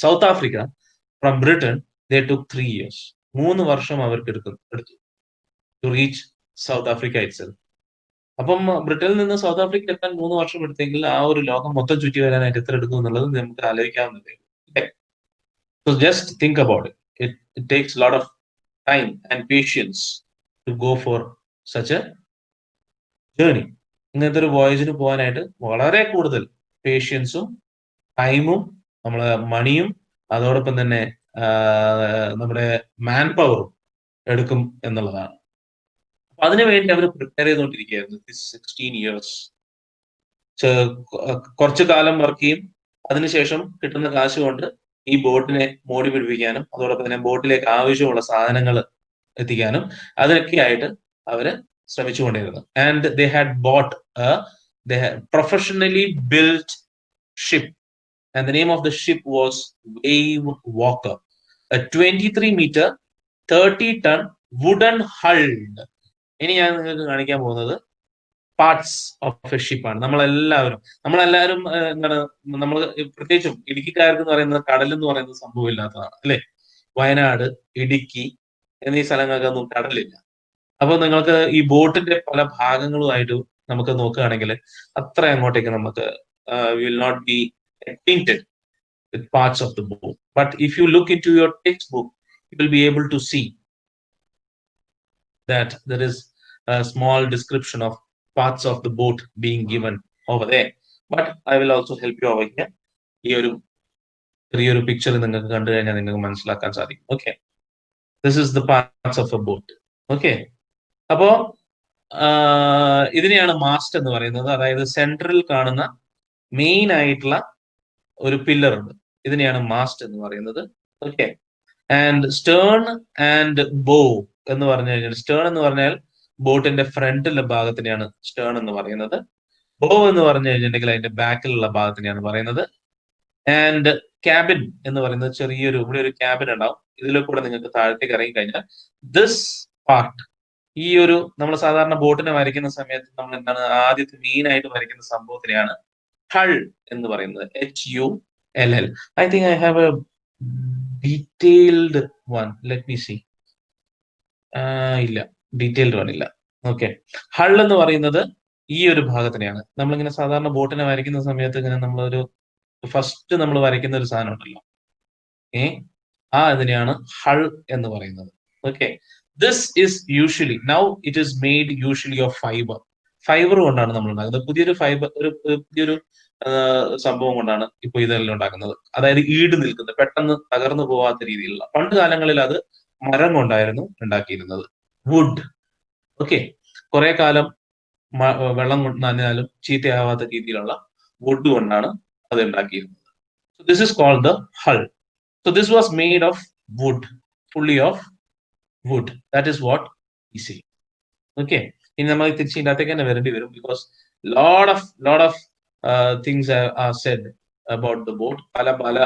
South Africa, from Britain they took 3 years. 3 വർഷം അവർക്ക് എടുത്തു to reach South Africa itself. അപ്പം ബ്രിട്ടനിൽ നിന്ന് സൗത്ത് ആഫ്രിക്ക എത്താൻ 3 വർഷം എടുത്തെങ്കിൽ ആ ഒരു ലോകം മൊത്തം ചുറ്റി വരാനായിട്ട് എത്ര എടുക്കും എന്നുള്ളത് നമുക്ക് ആലോചിക്കാവുന്നതേ. So just think about it. It takes a lot of time and patience to go for such a journey. ഇങ്ങനത്തെ ഒരു വോയേജിന് പോകാനായിട്ട് വളരെ കൂടുതൽ പേഷ്യൻസും ടൈമും നമ്മളെ മണിയും അതോടൊപ്പം തന്നെ നമ്മുടെ മാൻ പവറും എടുക്കും എന്നുള്ളതാണ്. അപ്പൊ അതിനുവേണ്ടി അവർ പ്രിപ്പയർ ചെയ്തുകൊണ്ടിരിക്കുകയായിരുന്നു 16 years. കുറച്ചു കാലം വർക്ക് ചെയ്യും, അതിനുശേഷം കിട്ടുന്ന കാശ് കൊണ്ട് ഈ ബോട്ടിനെ മോടി പിടിപ്പിക്കാനും അതോടൊപ്പം തന്നെ ബോട്ടിലേക്ക് ആവശ്യമുള്ള സാധനങ്ങൾ എത്തിക്കാനും അതിനൊക്കെ ആയിട്ട് അവര് ശ്രമിച്ചുകൊണ്ടിരുന്നു. And they had boat professionally built ship, and the name of the ship was wave walker, 23-meter 30-ton wooden hulled. ഇനി ഞാൻ നിങ്ങൾക്ക് കാണിക്കാൻ പോകുന്നത് പാർട്സ് ഓഫ് എ ഷിപ്പാണ്. നമ്മളെല്ലാവരും എന്താണ്, നമ്മൾ പ്രത്യേകിച്ചും ഇടുക്കിക്കാർക്ക് എന്ന് പറയുന്നത് കടൽ എന്ന് പറയുന്ന സംഭവം ഇല്ലാത്തതാണ് അല്ലെ. വയനാട്, ഇടുക്കി എന്നീ സ്ഥലങ്ങൾക്കൊന്നും കടലില്ല. അപ്പൊ നിങ്ങൾക്ക് ഈ ബോട്ടിന്റെ പല ഭാഗങ്ങളുമായിട്ട് നമുക്ക് നോക്കുകയാണെങ്കിൽ അത്ര അങ്ങോട്ടേക്ക് നമുക്ക് will not be acquainted with parts of the boat. But if you look into your textbook, you will be able to see that there is a small description of parts of the boat being given over there. But I will also help you over here. ഈ ഒരു ചെറിയൊരു picture നിങ്ങൾക്ക് കണ്ടു കഴിഞ്ഞാൽ നിങ്ങൾക്ക് മനസ്സിലാക്കാൻ സാധിക്കും. Okay, this is the parts of A boat. Okay, അപ്പോ ഇതിനെയാണ് മാസ്റ്റ് എന്ന് പറയുന്നത്. അതായത് സെൻട്രൽ കാണുന്ന മെയിൻ ആയിട്ടുള്ള ഒരു പില്ലർ ഉണ്ട്, ഇതിനെയാണ് മാസ്റ്റ് എന്ന് പറയുന്നത്. ഓക്കെ, ആൻഡ് സ്റ്റേൺ ആൻഡ് ബോ എന്ന് പറഞ്ഞു കഴിഞ്ഞാൽ, സ്റ്റേൺ എന്ന് പറഞ്ഞാൽ ബോട്ടിന്റെ ഫ്രണ്ടിലെ ഭാഗത്തിനെയാണ് സ്റ്റേൺ എന്ന് പറയുന്നത്. ബോ എന്ന് പറഞ്ഞു കഴിഞ്ഞിട്ടുണ്ടെങ്കിൽ അതിന്റെ ബാക്കിലുള്ള ഭാഗത്തിനെയാണ് പറയുന്നത്. ആൻഡ് ക്യാബിൻ എന്ന് പറയുന്നത് ചെറിയൊരു, ഇവിടെ ഒരു ക്യാബിൻ ഉണ്ടാവും, ഇതിലൂടെ കൂടെ നിങ്ങൾക്ക് താഴത്തേക്ക് ഇറങ്ങി കഴിഞ്ഞാൽ ദിസ് പാർട്ട്, ഈ ഒരു നമ്മൾ സാധാരണ ബോട്ടിനെ വരയ്ക്കുന്ന സമയത്ത് നമ്മൾ എന്താണ് ആദ്യത്തെ മെയിൻ ആയിട്ട് വരയ്ക്കുന്ന സംഭവത്തിനെയാണ് ഹൾ എന്ന് പറയുന്നത്. HULL. I think I have a detailed one. Let me see. ഇല്ല, ഡീറ്റെയിൽഡ് വൺ ഇല്ല. ഓക്കെ, ഹൾ എന്ന് പറയുന്നത് ഈ ഒരു ഭാഗത്തിനെയാണ്. നമ്മളിങ്ങനെ സാധാരണ ബോട്ടിനെ വരയ്ക്കുന്ന സമയത്ത് ഇങ്ങനെ നമ്മളൊരു ഫസ്റ്റ് നമ്മൾ വരയ്ക്കുന്ന ഒരു സാധനം ഉണ്ടല്ലോ, ഇതിനെയാണ് ഹൾ എന്ന് പറയുന്നത്. Okay, this is usually, now it is made usually of fibre കൊണ്ടാണ് നമ്മൾ ഉണ്ടാക്കുന്നത്. പുതിയൊരു സംഭവം കൊണ്ടാണ് ഇപ്പൊ ഇതെല്ലാം ഉണ്ടാക്കുന്നത്. അതായത് ഈട് നിൽക്കുന്നത്, പെട്ടെന്ന് തകർന്നു പോവാത്ത രീതിയിലുള്ള. പണ്ട് കാലങ്ങളിൽ അത് മരം കൊണ്ടായിരുന്നു ഉണ്ടാക്കിയിരുന്നത്, വുഡ്. ഓക്കെ, കുറെ കാലം വെള്ളം നനഞ്ഞാലും ചീത്തയാവാത്ത രീതിയിലുള്ള വുഡ് കൊണ്ടാണ് അത് ഉണ്ടാക്കിയിരുന്നത്. So this is called the hull. So this was made of wood, fully of wood. That is what we see. Okay, ഇനി നമ്മൾ തിരിച്ച് ഇതിനകത്തേക്ക് തന്നെ വരേണ്ടി വരും, because lot of things are said about the boat. പല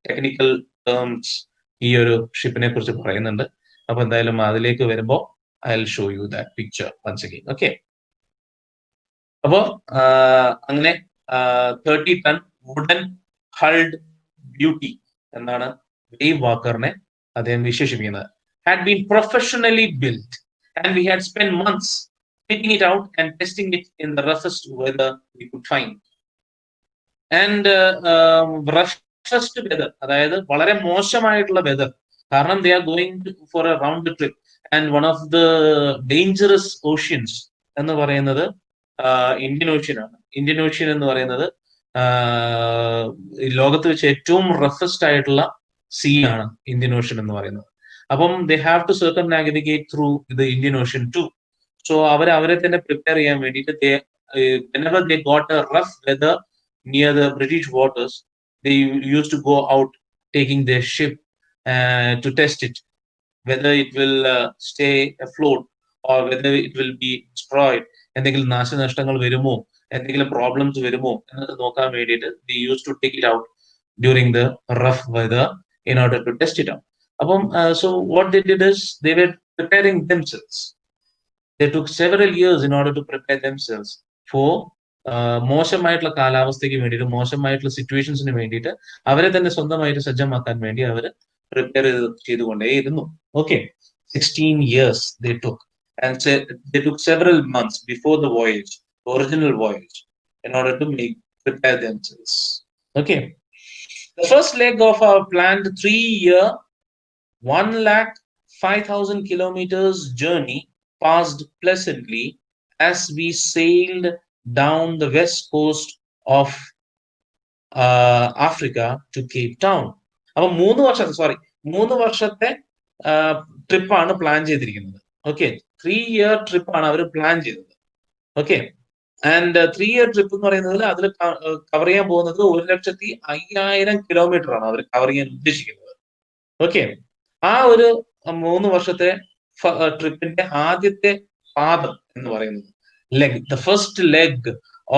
ടെക്നിക്കൽ ടേംസ് ഈ ഒരു ഷിപ്പിനെ കുറിച്ച് പറയുന്നുണ്ട്. അപ്പൊ എന്തായാലും അതിലേക്ക് വരുമ്പോ I'll show you that picture once again. Okay, അപ്പോ അങ്ങനെ 30-ton വുഡൻ ഹൾഡ് ബ്യൂട്ടി എന്നാണ് വേവ് വാക്കറിനെ അദ്ദേഹം വിശേഷിപ്പിക്കുന്നത്. had been professionally built and we had spent months spitting it out and testing it in the roughest weather we could find. And roughest weather, അതായത് വളരെ മോശമായിട്ടുള്ള weather, കാരണം they are going for a round trip, and one of the dangerous oceans എന്ന് പറയുന്നത് Indian ocean ആണ്. Indian ocean എന്ന് പറയുന്നത് ലോകത്ത് വെച്ച് ഏറ്റവും റഫസ്റ്റ് ആയിട്ടുള്ള സീ ആണ് ഇന്ത്യൻ ഓഷ്യൻ എന്ന് പറയുന്നത്. അപ്പം they have to circumnavigate through the Indian ocean too. So അവരെ തന്നെ പ്രിപ്പയർ ചെയ്യാൻ വേണ്ടിയിട്ട് whenever they got a rough weather near the British waters, they used to go out taking their ship to test it, whether it will stay afloat or whether it will be destroyed. എന്തെങ്കിലും നാശനഷ്ടങ്ങൾ വരുമോ, എന്തെങ്കിലും problems വരുമോ എന്നൊക്കെ നോക്കാൻ വേണ്ടിയിട്ട് they used to take it out during the rough weather in order to test it out. അപ്പം so what they did is they were preparing themselves. They took several years in order to prepare themselves for മോശമായിട്ടുള്ള കാലാവസ്ഥയ്ക്ക് വേണ്ടിയിട്ട്, മോശമായിട്ടുള്ള സിറ്റുവേഷൻസിന് വേണ്ടിയിട്ട് അവരെ തന്നെ സ്വന്തമായിട്ട് സജ്ജമാക്കാൻ വേണ്ടി അവർ പ്രിപ്പയർ ചെയ്തുകൊണ്ടേയിരുന്നു. Okay, 16 years they took, and they took several months before the voyage, original voyage, in order to prepare themselves. Okay, the first leg of our planned 3-year 105,000 kilometers journey passed pleasantly as we sailed down the west coast of Africa to Cape Town. അപ്പൊ 3 വർഷത്തെ ട്രിപ്പാണ് plan ചെയ്തിരിക്കുന്നത്. Okay, 3-year ട്രിപ്പാണ് അവർ plan ചെയ്തത്. Okay, and 3-year trip എന്ന് പറയുന്നത് അതിൽ cover ചെയ്യാൻ പോകുന്നത് 105,000 കിലോമീറ്റർ ആണ് അവർ കവർ ചെയ്യാൻ ഉദ്ദേശിക്കുന്നത്. ഓക്കെ, ആ ഒരു 3 വർഷത്തെ ട്രിപ്പിന്റെ ആദ്യത്തെ പാദം എന്ന് പറയുന്നത് leg, the first leg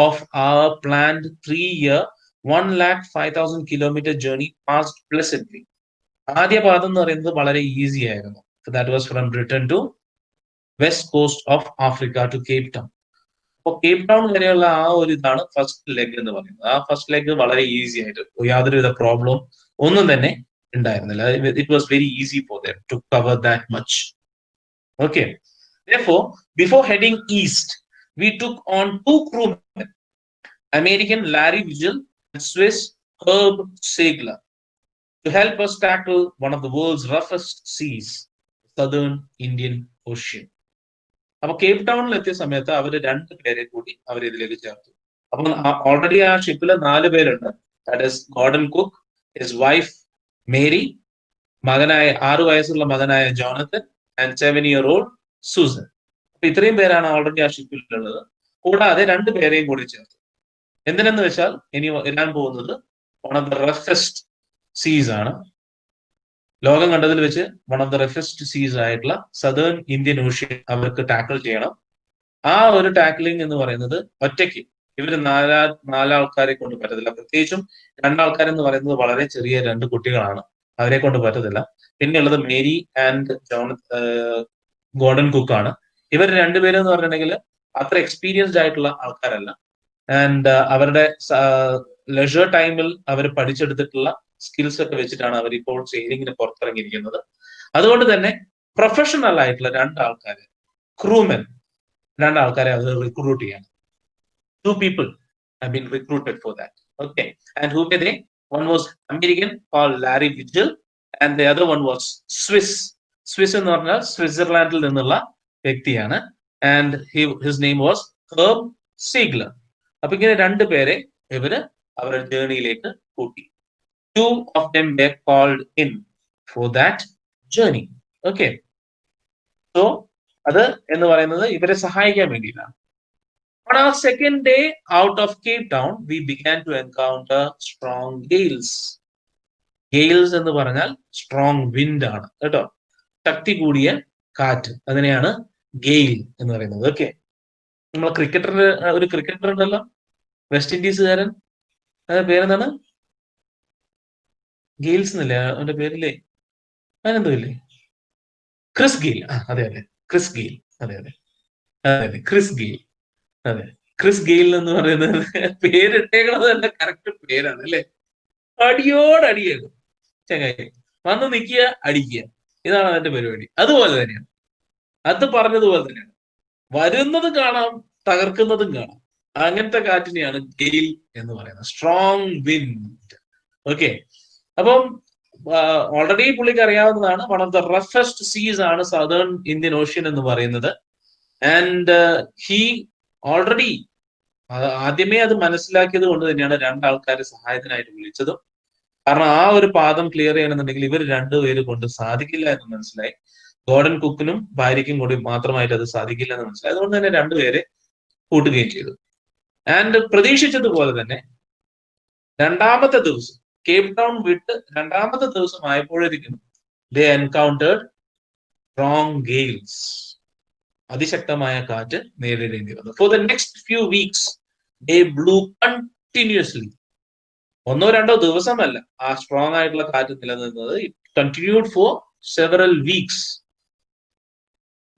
of our planned 3-year 105,000 kilometer journey passed pleasantly. ആദ്യ പാദം എന്ന് പറയുന്നത് വളരെ ഈസി ആയിരുന്നു. That was from Britain to west coast of Africa to Cape Town. അപ്പോൾ കേപ്പ് ടൗൺ വരെയുള്ള ആ ഒരു ഇതാണ് ഫസ്റ്റ് ലെഗ് എന്ന് പറയുന്നത്. ആ ഫസ്റ്റ് ലെഗ് വളരെ ഈസി ആയിട്ട്, യാതൊരുവിധ പ്രോബ്ലം ഒന്നും തന്നെ ഉണ്ടായിരുന്നില്ല. It was very easy for them to cover that much. Okay, therefore before heading east, we took on 2 crewmen, American Larry Vigil and Swiss Herb Segler, to help us tackle one of the world's roughest seas, Southern Indian Ocean. അപ്പൊ Cape ടൗണിൽ എത്തിയ സമയത്ത് അവർ 2 പേരെ കൂടി അവർ ഇതിലേക്ക് ചേർത്തു. അപ്പൊ already ആ ഷിപ്പിൽ 4 പേരുണ്ട്. That is Gordon cook, his wife Mary, 6 വയസ്സുള്ള മകനായ ജോണത്തൻ, ആൻഡ് 7-year-old സൂസൻ. അപ്പൊ ഇത്രയും പേരാണ് ഓൾറെഡി ആ ഷിപ്പിലുള്ളത്. കൂടാതെ 2 പേരെയും കൂടി ചേർത്തു. എന്തിനെന്ന് വെച്ചാൽ ഇനി വരാൻ പോകുന്നത് വൺ ഓഫ് ദ റഫസ്റ്റ് സീസ് ആണ്. ലോകം കണ്ടതിൽ വെച്ച് വൺ ഓഫ് ദ റഫസ്റ്റ് സീസ് ആയിട്ടുള്ള സദേൺ ഇന്ത്യൻ ഓഷ്യൻ അവർക്ക് ടാക്കിൾ ചെയ്യണം. ആ ഒരു ടാക്കിളിംഗ് എന്ന് പറയുന്നത് ഒറ്റയ്ക്ക് ഇവർ 4 ആൾക്കാരെ കൊണ്ട് പറ്റത്തില്ല. പ്രത്യേകിച്ചും 2 ആൾക്കാരെന്ന് പറയുന്നത് വളരെ ചെറിയ 2 കുട്ടികളാണ്, അവരെ കൊണ്ട് പറ്റത്തില്ല. പിന്നെയുള്ളത് മേരി ആൻഡ് ഗോർഡൻ കുക്ക് ആണ്. ഇവർ 2 പേരും എന്ന് പറഞ്ഞിട്ടുണ്ടെങ്കിൽ അത്ര എക്സ്പീരിയൻസ്ഡ് ആയിട്ടുള്ള ആൾക്കാരല്ല. ആൻഡ് അവരുടെ ലെഷർ ടൈമിൽ അവർ പഠിച്ചെടുത്തിട്ടുള്ള സ്കിൽസ് ഒക്കെ വെച്ചിട്ടാണ് അവർ ഇപ്പോൾ സെയിലിങ്ങിന് പുറത്തിറങ്ങിയിരിക്കുന്നത്. അതുകൊണ്ട് തന്നെ പ്രൊഫഷണൽ ആയിട്ടുള്ള 2 ആൾക്കാരെ, ക്രൂമെൻ 2 ആൾക്കാരെ അവർ റിക്രൂട്ട് ചെയ്യാണ്. 2 people have been recruited for that. Okay, and who were they? One was American called Larry Vigil, and the other one was Swiss. Swiss എന്ന് പറഞ്ഞാൽ സ്വിറ്റ്സർലാൻഡിൽ നിന്നുള്ള വ്യക്തിയാണ്. And his name was herb Ziegler. അപ്പൊ ഇങ്ങനെ 2 പേരെ ഇവര് അവരുടെ ജേർണിയിലേക്ക് കൂട്ടി. 2 of them were called in for that journey. Okay, so അത് എന്ന് പറയുന്നത് ഇവരെ സഹായിക്കാൻ വേണ്ടിയിട്ടാണ്. On our second day out of Cape Town, we began to encounter strong gales. Gales എന്ന് പറഞ്ഞാൽ സ്ട്രോങ് വിൻഡ് ആണ് കേട്ടോ, ശക്തി കൂടിയ കാറ്റ്, അതിനെയാണ് ഗെയിൽ എന്ന് പറയുന്നത്. ഓക്കെ, നമ്മൾ ഒരു ക്രിക്കറ്റർ ഉണ്ടല്ലോ, വെസ്റ്റ് ഇൻഡീസുകാരൻ, പേരെന്താണ്? ഗെയിൽസ് എന്നല്ലേ അവന്റെ പേരില്ലേ? അതിനെന്തോ ഇല്ലേ? Chris Gayle. അതെ, ക്രിസ് ഗെയിൽ. അതെ, ക്രിസ് ഗെയിൽ. അതെ, ക്രിസ് ഗെയിൽ എന്ന് പറയുന്നത് പേരിട്ടേക്കണത് തന്നെ കറക്റ്റ് പേരാണ് അല്ലെ. അടിയോടടിയാണ് ചങ്ങായി, വന്ന് നിൽക്കുക, അടിക്കുക, ഇതാണ് അതിന്റെ പരിപാടി. അതുപോലെ തന്നെയാണ്. അത് പറഞ്ഞതുപോലെ തന്നെയാണ്. വരുന്നതും കാണാം, തകർക്കുന്നതും കാണാം. അങ്ങനത്തെ കാറ്റിനെയാണ് ഗെയിൽ എന്ന് പറയുന്നത്. Strong wind. ഓക്കെ. അപ്പം ഓൾറെഡി പുള്ളിക്ക് അറിയാവുന്നതാണ്, വൺ ഓഫ് ദ റഫസ്റ്റ് സീസ് ആണ് സദേൺ ഇന്ത്യൻ ഓഷ്യൻ എന്ന് പറയുന്നത്. ആൻഡ് ഹി ഓൾറെഡി ആദ്യമേ അത് മനസ്സിലാക്കിയത് കൊണ്ട് തന്നെയാണ് രണ്ടാൾക്കാരെ സഹായത്തിനായിട്ട് വിളിച്ചതും. കാരണം ആ ഒരു പാദം ക്ലിയർ ചെയ്യണമെന്നുണ്ടെങ്കിൽ ഇവർ രണ്ടുപേര് കൊണ്ട് സാധിക്കില്ല എന്ന് മനസ്സിലായി. ഗോർഡൻ കുക്കിനും ഭാര്യയ്ക്കും കൂടി മാത്രമായിട്ട് അത് സാധിക്കില്ല എന്ന് മനസ്സിലായി. അതുകൊണ്ട് തന്നെ രണ്ടുപേരെ കൂട്ടുകയും ചെയ്തു. ആൻഡ് പ്രതീക്ഷിച്ചതുപോലെ തന്നെ രണ്ടാമത്തെ ദിവസം കേപ്പ് ടൗൺ വിട്ട് രണ്ടാമത്തെ ദിവസം ആയപ്പോഴേക്കും ദേ എൻകൗണ്ടേർഡ് സ്ട്രോങ് ഗെയിൽസ്. അതിശക്തമായ കാറ്റ് നേരിടേണ്ടി വന്നു. For the next few weeks they blew continuously. ഒന്നോ രണ്ടോ ദിവസമല്ല ആ സ്ട്രോങ് ആയിട്ടുള്ള കാറ്റ് നിലനിന്നത്. It continued for several weeks.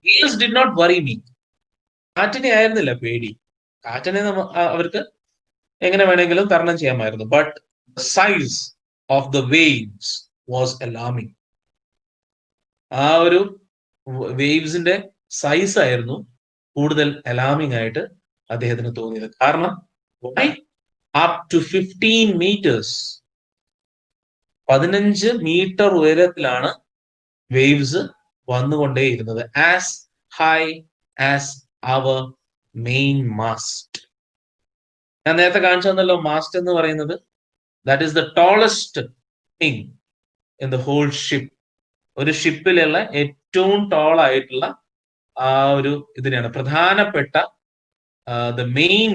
Gales did not worry me. കാറ്റിനെ ആയിരുന്നില്ല പേടി. കാറ്റിനെ അവർക്ക് എങ്ങനെ വേണമെങ്കിലും തരണം ചെയ്യാമായിരുന്നു. But the size of the waves was alarming. ആ ഒരു വേവ്സിന്റെ സൈസ് ആയിരുന്നു കൂടുതൽ അലാമിങ് ആയിട്ട് അദ്ദേഹത്തിന് തോന്നിയത്. കാരണം why? Up to 15 meters, 15 meter ഉയരത്തിലാണ് വേവ്സ് വന്നുകൊണ്ടേയിരുന്നത്. ആസ് ഹൈ ആസ് അവർ മെയിൻ മാസ്റ്റ്. ഞാൻ നേരത്തെ കാണിച്ചു തന്നല്ലോ, മാസ്റ്റ് എന്ന് പറയുന്നത് that is the tallest thing in the whole ship. ഒരു ഷിപ്പിലുള്ള ഏറ്റവും ടോൾ ആയിട്ടുള്ള ആ ഒരു ഇതിനെയാണ് പ്രധാനപ്പെട്ട the main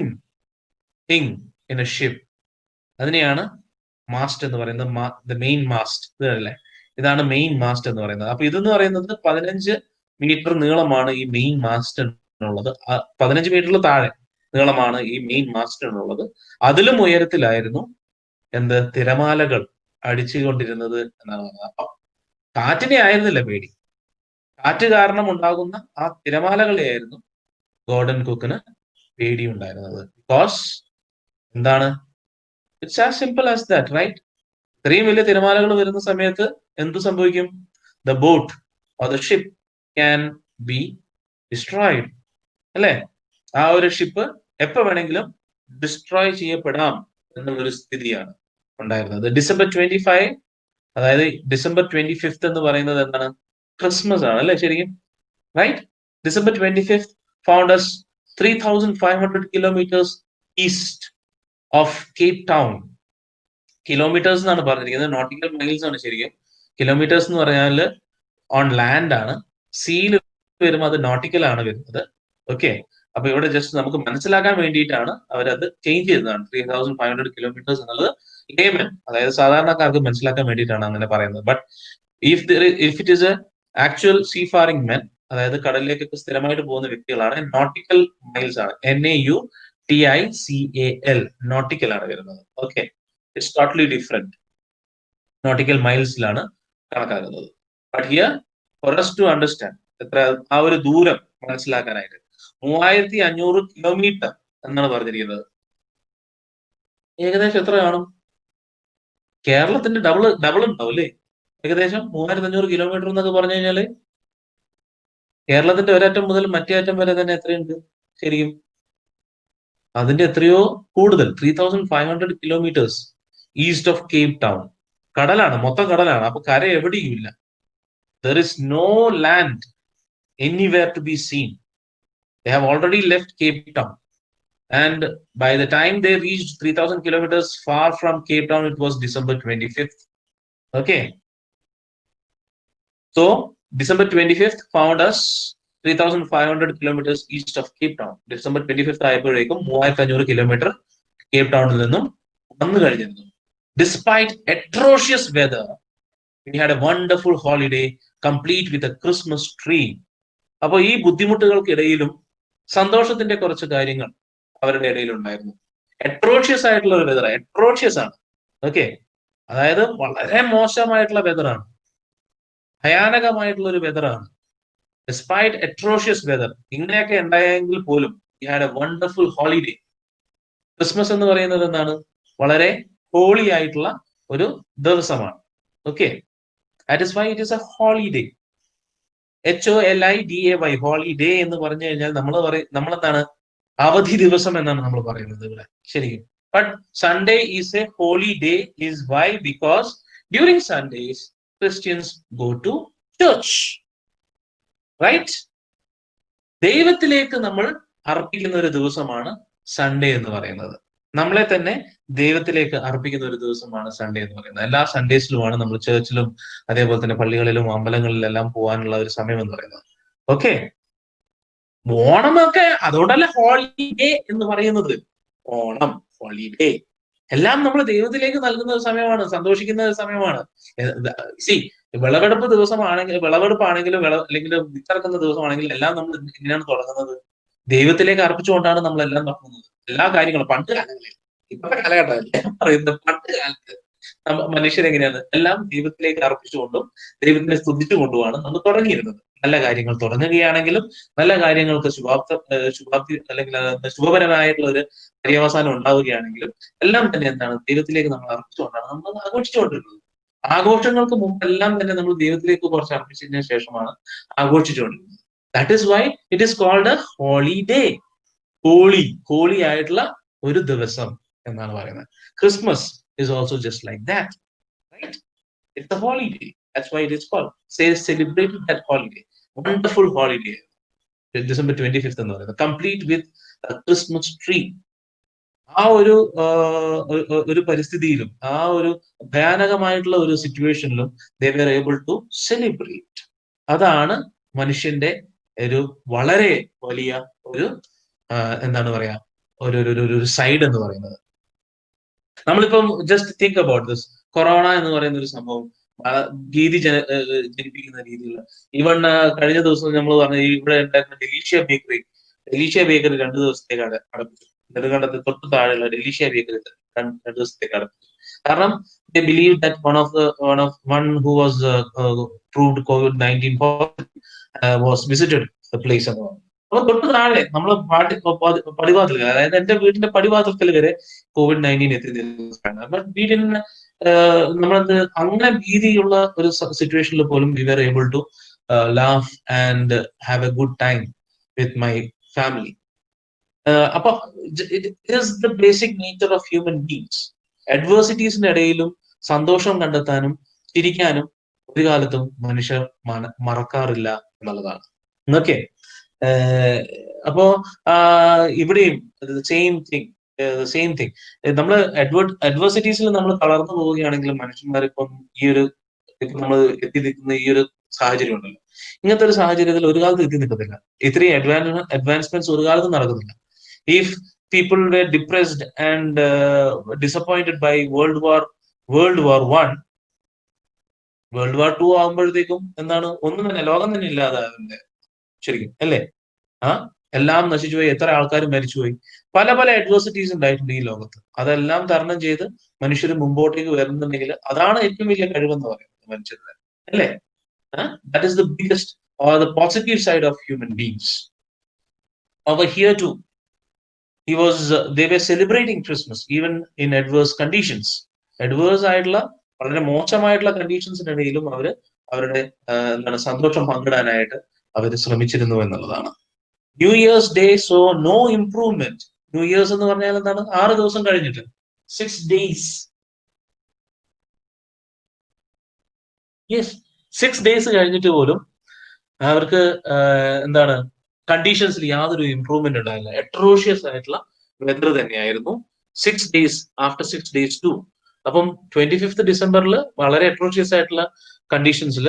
thing in a ship, അതിനെയാണ് മാസ്റ്റ് എന്ന് പറയുന്നത്. ദ മെയിൻ മാസ്റ്റ് ഇതല്ലേ, ഇതാണ് മെയിൻ മാസ്റ്റ് എന്ന് പറയുന്നത്. അപ്പൊ ഇതെന്ന് പറയുന്നത് 15 മീറ്റർ നീളമാണ് ഈ മെയിൻ മാസ്റ്റ് എന്നുള്ളത്. 15 മീറ്ററിൽ താഴെ നീളമാണ് ഈ മെയിൻ മാസ്റ്റ് എന്നുള്ളത്. അതിലും ഉയരത്തിലായിരുന്നു എന്ത് തിരമാലകൾ അടിച്ചുകൊണ്ടിരുന്നത് എന്നാണ് പറയുന്നത്. അപ്പൊ കാറ്റിനെ ആയിരുന്നില്ല പേടി, കാറ്റ് കാരണം ഉണ്ടാകുന്ന ആ തിരമാലകളെയായിരുന്നു ഗോർഡൻ കുക്കിന് പേടിയുണ്ടായിരുന്നത്. ബിക്കോസ് എന്താണ്, it's as simple as that, right? ഇത്രയും വലിയ തിരമാലകൾ വരുന്ന സമയത്ത് എന്ത് സംഭവിക്കും? The boat or the ship can be destroyed, അല്ലെ? ആ ഒരു ഷിപ്പ് എപ്പോ വേണമെങ്കിലും ഡിസ്ട്രോയ് ചെയ്യപ്പെടാം എന്നുള്ളൊരു സ്ഥിതിയാണ് ഉണ്ടായിരുന്നത്. December 25, അതായത് December 25 എന്ന് പറയുന്നത് എന്താണ്? ക്രിസ്മസ് ആണ്, അല്ലെ? ശരിക്കും, right? December 25 found us 3,500 kilometers east of Cape Town. Kilometres എന്നാണ് പറഞ്ഞിരിക്കുന്നത്, നോട്ടിക്കൽ മൈൽസ് ആണ് ശരിക്കും. കിലോമീറ്റേഴ്സ് എന്ന് പറഞ്ഞാൽ ഓൺ ലാൻഡ് ആണ്, സീയിൽ വരുമ്പോൾ അത് നോട്ടിക്കൽ ആണ് വരുന്നത്. ഓക്കെ. അപ്പൊ ഇവിടെ ജസ്റ്റ് നമുക്ക് മനസ്സിലാക്കാൻ വേണ്ടിയിട്ടാണ് അവരത് ചേഞ്ച് ചെയ്തതാണ്. 3,500 kilometers എന്നുള്ളത് ലേമൻ, അതായത് സാധാരണക്കാർക്ക് മനസ്സിലാക്കാൻ വേണ്ടിയിട്ടാണ് അങ്ങനെ പറയുന്നത്. But if it is a actual seafaring men, അതായത് കടലിലേക്കൊക്കെ സ്ഥിരമായിട്ട് പോകുന്ന വ്യക്തികളാണ്, നോട്ടിക്കൽ മൈൽസ് ആണ്. NAUTICAL, നോട്ടിക്കൽ ആണ് വരുന്നത്. Okay, it's totally different. Nautical മൈൽസിലാണ് കണക്കാക്കുന്നത്. But here for us to understand എത്ര ആ ഒരു ദൂരം മനസ്സിലാക്കാനായിട്ട് 3,500 kilometer എന്നാണ് പറഞ്ഞിരിക്കുന്നത്. ഏകദേശം എത്ര കാണും? കേരളത്തിന്റെ ഡബിൾ ഉണ്ടാവും അല്ലേ? ഏകദേശം 3,500 kilometer എന്നൊക്കെ പറഞ്ഞു കഴിഞ്ഞാല് കേരളത്തിന്റെ ഒരറ്റം മുതൽ മറ്റേ അറ്റം വരെ തന്നെ എത്രയുണ്ട് ശരിക്കും? അതിന്റെ എത്രയോ കൂടുതൽ, 3,500 kilometers east of Cape Town. കടലാണ്, മൊത്തം കടലാണ്. അപ്പൊ കര എവിടെയും ഇല്ല. There is no land anywhere to be seen. They have already left Cape Town, and by the time they reached 3,000 kilometers far from Cape Town, it was December 25th. Okay, so December 25th found us 3,500 kilometers east of Cape Town. December 25th ആയപ്പോഴേക്കും 3,500 kilometer Cape ടൗണിൽ നിന്നും വന്നു കഴിഞ്ഞിരുന്നു. Despite atrocious weather, we had a wonderful holiday complete with a Christmas tree. അപ്പോൾ ഈ ബുദ്ധിമുട്ടുകൾക്കിടയിലും സന്തോഷത്തിന്റെ കുറച്ച് കാര്യങ്ങൾ അവരുടെ ഇടയിൽ ഉണ്ടായിരുന്നു. അട്രോഷ്യസ് ആയിട്ടുള്ള ഒരു വെതർ, അട്രോഷ്യസ് ആണ്. ഓക്കെ, അതായത് വളരെ മോശമായിട്ടുള്ള വെതറാണ്, ഭയാനകമായിട്ടുള്ള ഒരു വെതറാണ്. ഡിസ്പൈറ്റ് അട്രോഷ്യസ് വെതർ, ഇങ്ങനെയൊക്കെ ഉണ്ടായെങ്കിൽ പോലും we had A wonderful holiday. Christmas എന്ന് പറയുന്നത് എന്താണ്? വളരെ ഹോളി ആയിട്ടുള്ള ഒരു ദിവസമാണ്. Okay, that is why it is A holiday. HOLIDAY, holiday എന്ന് പറഞ്ഞു കഴിഞ്ഞാൽ നമ്മളെന്താണ് അവധി ദിവസം എന്നാണ് നമ്മൾ പറയുന്നത് ഇവിടെ ശരിക്കും. But Sunday is a holy day. Is why? Because during Sundays Christians go to church, right? ദൈവത്തിലേക്ക് നമ്മൾ അർപ്പിക്കുന്ന ഒരു ദിവസമാണ് സൺഡേ എന്ന് പറയുന്നത്. നമ്മളെ തന്നെ ദൈവത്തിലേക്ക് അർപ്പിക്കുന്ന ഒരു ദിവസമാണ് സൺഡേ എന്ന് പറയുന്നത്. എല്ലാ സൺഡേസിലുമാണ് നമ്മൾ ചർച്ചിലും അതേപോലെ തന്നെ പള്ളികളിലും അമ്പലങ്ങളിലെല്ലാം പോകാനുള്ള ഒരു സമയം എന്ന് പറയുന്നത്. ഓക്കെ, ഓണമൊക്കെ അതുകൊണ്ടല്ല ഹോളിഡേ എന്ന് പറയുന്നത്. ഓണം, ഹോളിഡേ എല്ലാം നമ്മൾ ദൈവത്തിലേക്ക് നൽകുന്ന ഒരു സമയമാണ്, സന്തോഷിക്കുന്ന ഒരു സമയമാണ്. സി, വിളവെടുപ്പ് ദിവസമാണെങ്കിൽ, വിളവെടുപ്പാണെങ്കിലും അല്ലെങ്കിൽ വിത്തിറക്കുന്ന ദിവസമാണെങ്കിലും എല്ലാം നമ്മൾ എങ്ങനെയാണ് തുടങ്ങുന്നത്? ദൈവത്തിലേക്ക് അർപ്പിച്ചുകൊണ്ടാണ് നമ്മളെല്ലാം തുടങ്ങുന്നത്. എല്ലാ കാര്യങ്ങളും പണ്ട് കാലങ്ങളിൽ, ഇപ്പോഴത്തെ കാലഘട്ടമല്ലേ പറയുന്നത്, പണ്ട് കാലത്ത് മനുഷ്യരെങ്ങനെയാണ് എല്ലാം ദൈവത്തിലേക്ക് അർപ്പിച്ചുകൊണ്ടും ദൈവത്തിനെ സ്തുതിച്ചുകൊണ്ടുമാണ് നമ്മൾ തുടങ്ങിയിരുന്നത്. നല്ല കാര്യങ്ങൾ തുടങ്ങുകയാണെങ്കിലും നല്ല കാര്യങ്ങൾക്ക് ശുഭാപ്തി അല്ലെങ്കിൽ ശുഭപരമായിട്ടുള്ള ഒരു പര്യവസാനം ഉണ്ടാവുകയാണെങ്കിലും എല്ലാം തന്നെ എന്താണ് ദൈവത്തിലേക്ക് നമ്മൾ അർപ്പിച്ചുകൊണ്ടാണ് നമ്മൾ ആഘോഷിച്ചുകൊണ്ടിരുന്നത്. ആഘോഷങ്ങൾക്ക് മുമ്പെല്ലാം തന്നെ നമ്മൾ ദൈവത്തിലേക്ക് കുറച്ച് അർപ്പിച്ചതിന് ശേഷമാണ് ആഘോഷിച്ചുകൊണ്ടിരുന്നത്. That is why it is called a holiday. Holy ആയിട്ടുള്ള ഒരു ദിവസം എന്നാണ് പറയുന്നത്. Christmas is also just like that, right? It's a holiday. That's why it is called. Say celebrated that holiday. Wonderful holiday. December 25th എന്ന് പറയുന്നത്. Complete with a Christmas tree. ആ ഒരു പരിസ്ഥിതിയിലും ആ ഒരു ഭയാനകമായിട്ടുള്ള ഒരു സിറ്റുവേഷനിലും they were able to celebrate. അതാണ് മനുഷ്യന്റെ ഒരു വളരെ വലിയ ഒരു എന്താണ് പറയാ ഒരു സൈഡ് എന്ന് പറയുന്നത്. നമ്മളിപ്പം just think about this. Corona എന്ന് പറയുന്ന ഒരു സംഭവം ഭീതി ജനിപ്പിക്കുന്ന രീതിയിലുള്ള, ഈവൺ കഴിഞ്ഞ ദിവസം നമ്മൾ പറഞ്ഞ ഇവിടെ ഉണ്ടായിരുന്ന ഡെലീഷ്യ ബേക്കറി 2 ദിവസത്തേക്ക് അടപ്പിച്ചു. നെടുങ്കണ്ടത്ത് തൊട്ട് താഴെയുള്ള ഡെലീഷ്യ ബേക്കറി 2 ദിവസത്തേക്ക് അടപ്പിച്ചു. കാരണം they believe that one who was proved COVID-19 was visited the place എന്ന് പറഞ്ഞു. അപ്പൊ തൊട്ട് താഴെ നമ്മള് പടിവാതിൽ, അതായത് എന്റെ വീടിന്റെ പടിവാതിൽക്കൽ വരെ COVID-19 എത്തി. ബട്ട് വീടിന് നമ്മളത് അങ്ങനെ ഭീതിയുള്ള ഒരു സിറ്റുവേഷനിൽ പോലും we were able to laugh and have a good time with my family. അപ്പൊ it is the basic nature of human beings. അഡ്വേഴ്സിറ്റീസിന്റെ ഇടയിലും സന്തോഷം കണ്ടെത്താനും ചിരിക്കാനും ഒരു കാലത്തും മനുഷ്യർ മറക്കാറില്ല എന്നുള്ളതാണ്. ഓക്കെ, അപ്പോ ഇവിടെയും സെയിം തിങ്. നമ്മള് അഡ്വേഴ്സിറ്റീസിൽ നമ്മൾ തളർന്നു പോവുകയാണെങ്കിലും മനുഷ്യന്മാരിപ്പം ഇപ്പം നമ്മൾ എത്തി നിൽക്കുന്ന ഈ ഒരു സാഹചര്യം ഉണ്ടല്ലോ, ഇങ്ങനത്തെ ഒരു സാഹചര്യത്തിൽ ഒരു കാലത്ത് എത്തി നിൽക്കത്തില്ല. ഇത്രയും അഡ്വാൻസ്മെന്റ്സ് ഒരു കാലത്തും നടക്കുന്നില്ല. If people were depressed and disappointed by World War I, World War II ആകുമ്പോഴത്തേക്കും എന്താണ്, ഒന്നും തന്നെ, ലോകം തന്നെ ഇല്ലാതാകുന്നത് ശരിക്കും അല്ലേ? എല്ലാം നശിച്ചുപോയി, എത്ര ആൾക്കാർ മരിച്ചുപോയി, പല പല അഡ്വേഴ്സിറ്റീസ് ഉണ്ടായിട്ടുണ്ട് ഈ ലോകത്ത്. അതെല്ലാം തരണം ചെയ്ത് മനുഷ്യർ മുമ്പോട്ടേക്ക് വരുന്നുണ്ടെങ്കിൽ അതാണ് ഏറ്റവും വലിയ കഴിവെന്ന് പറയുന്നത് മനുഷ്യരുടെ, അല്ലേ? That is the biggest or the positive side of human beings. Over here too, they were celebrating Christmas even in adverse conditions. Adverse ആയിട്ടുള്ള വളരെ മോശമായിട്ടുള്ള കണ്ടീഷൻസിനിടയിലും അവരുടെ എന്താണ് സന്തോഷം പങ്കിടാനായിട്ട് അവർ ശ്രമിച്ചിരുന്നു എന്നുള്ളതാണ്. New Year's Day so no improvement. New Year's എന്ന് പറഞ്ഞാൽ എന്താണ്? 6 ദിവസം കഴിഞ്ഞിട്ട്, 6 days. യെസ്, 6 days കഴിഞ്ഞിട്ട് പോലും അവർക്ക് എന്താണ് കണ്ടീഷൻസിൽ യാതൊരു ഇംപ്രൂവ്മെന്റ് ഉണ്ടായില്ല. അട്രോഷ്യസ് ആയിട്ടുള്ള വെതർ തന്നെയായിരുന്നു 6 days. ആഫ്റ്റർ 6 days ടു, അപ്പം 25th ഡിസംബറിൽ വളരെ അട്രോഷ്യസ് ആയിട്ടുള്ള കണ്ടീഷൻസിൽ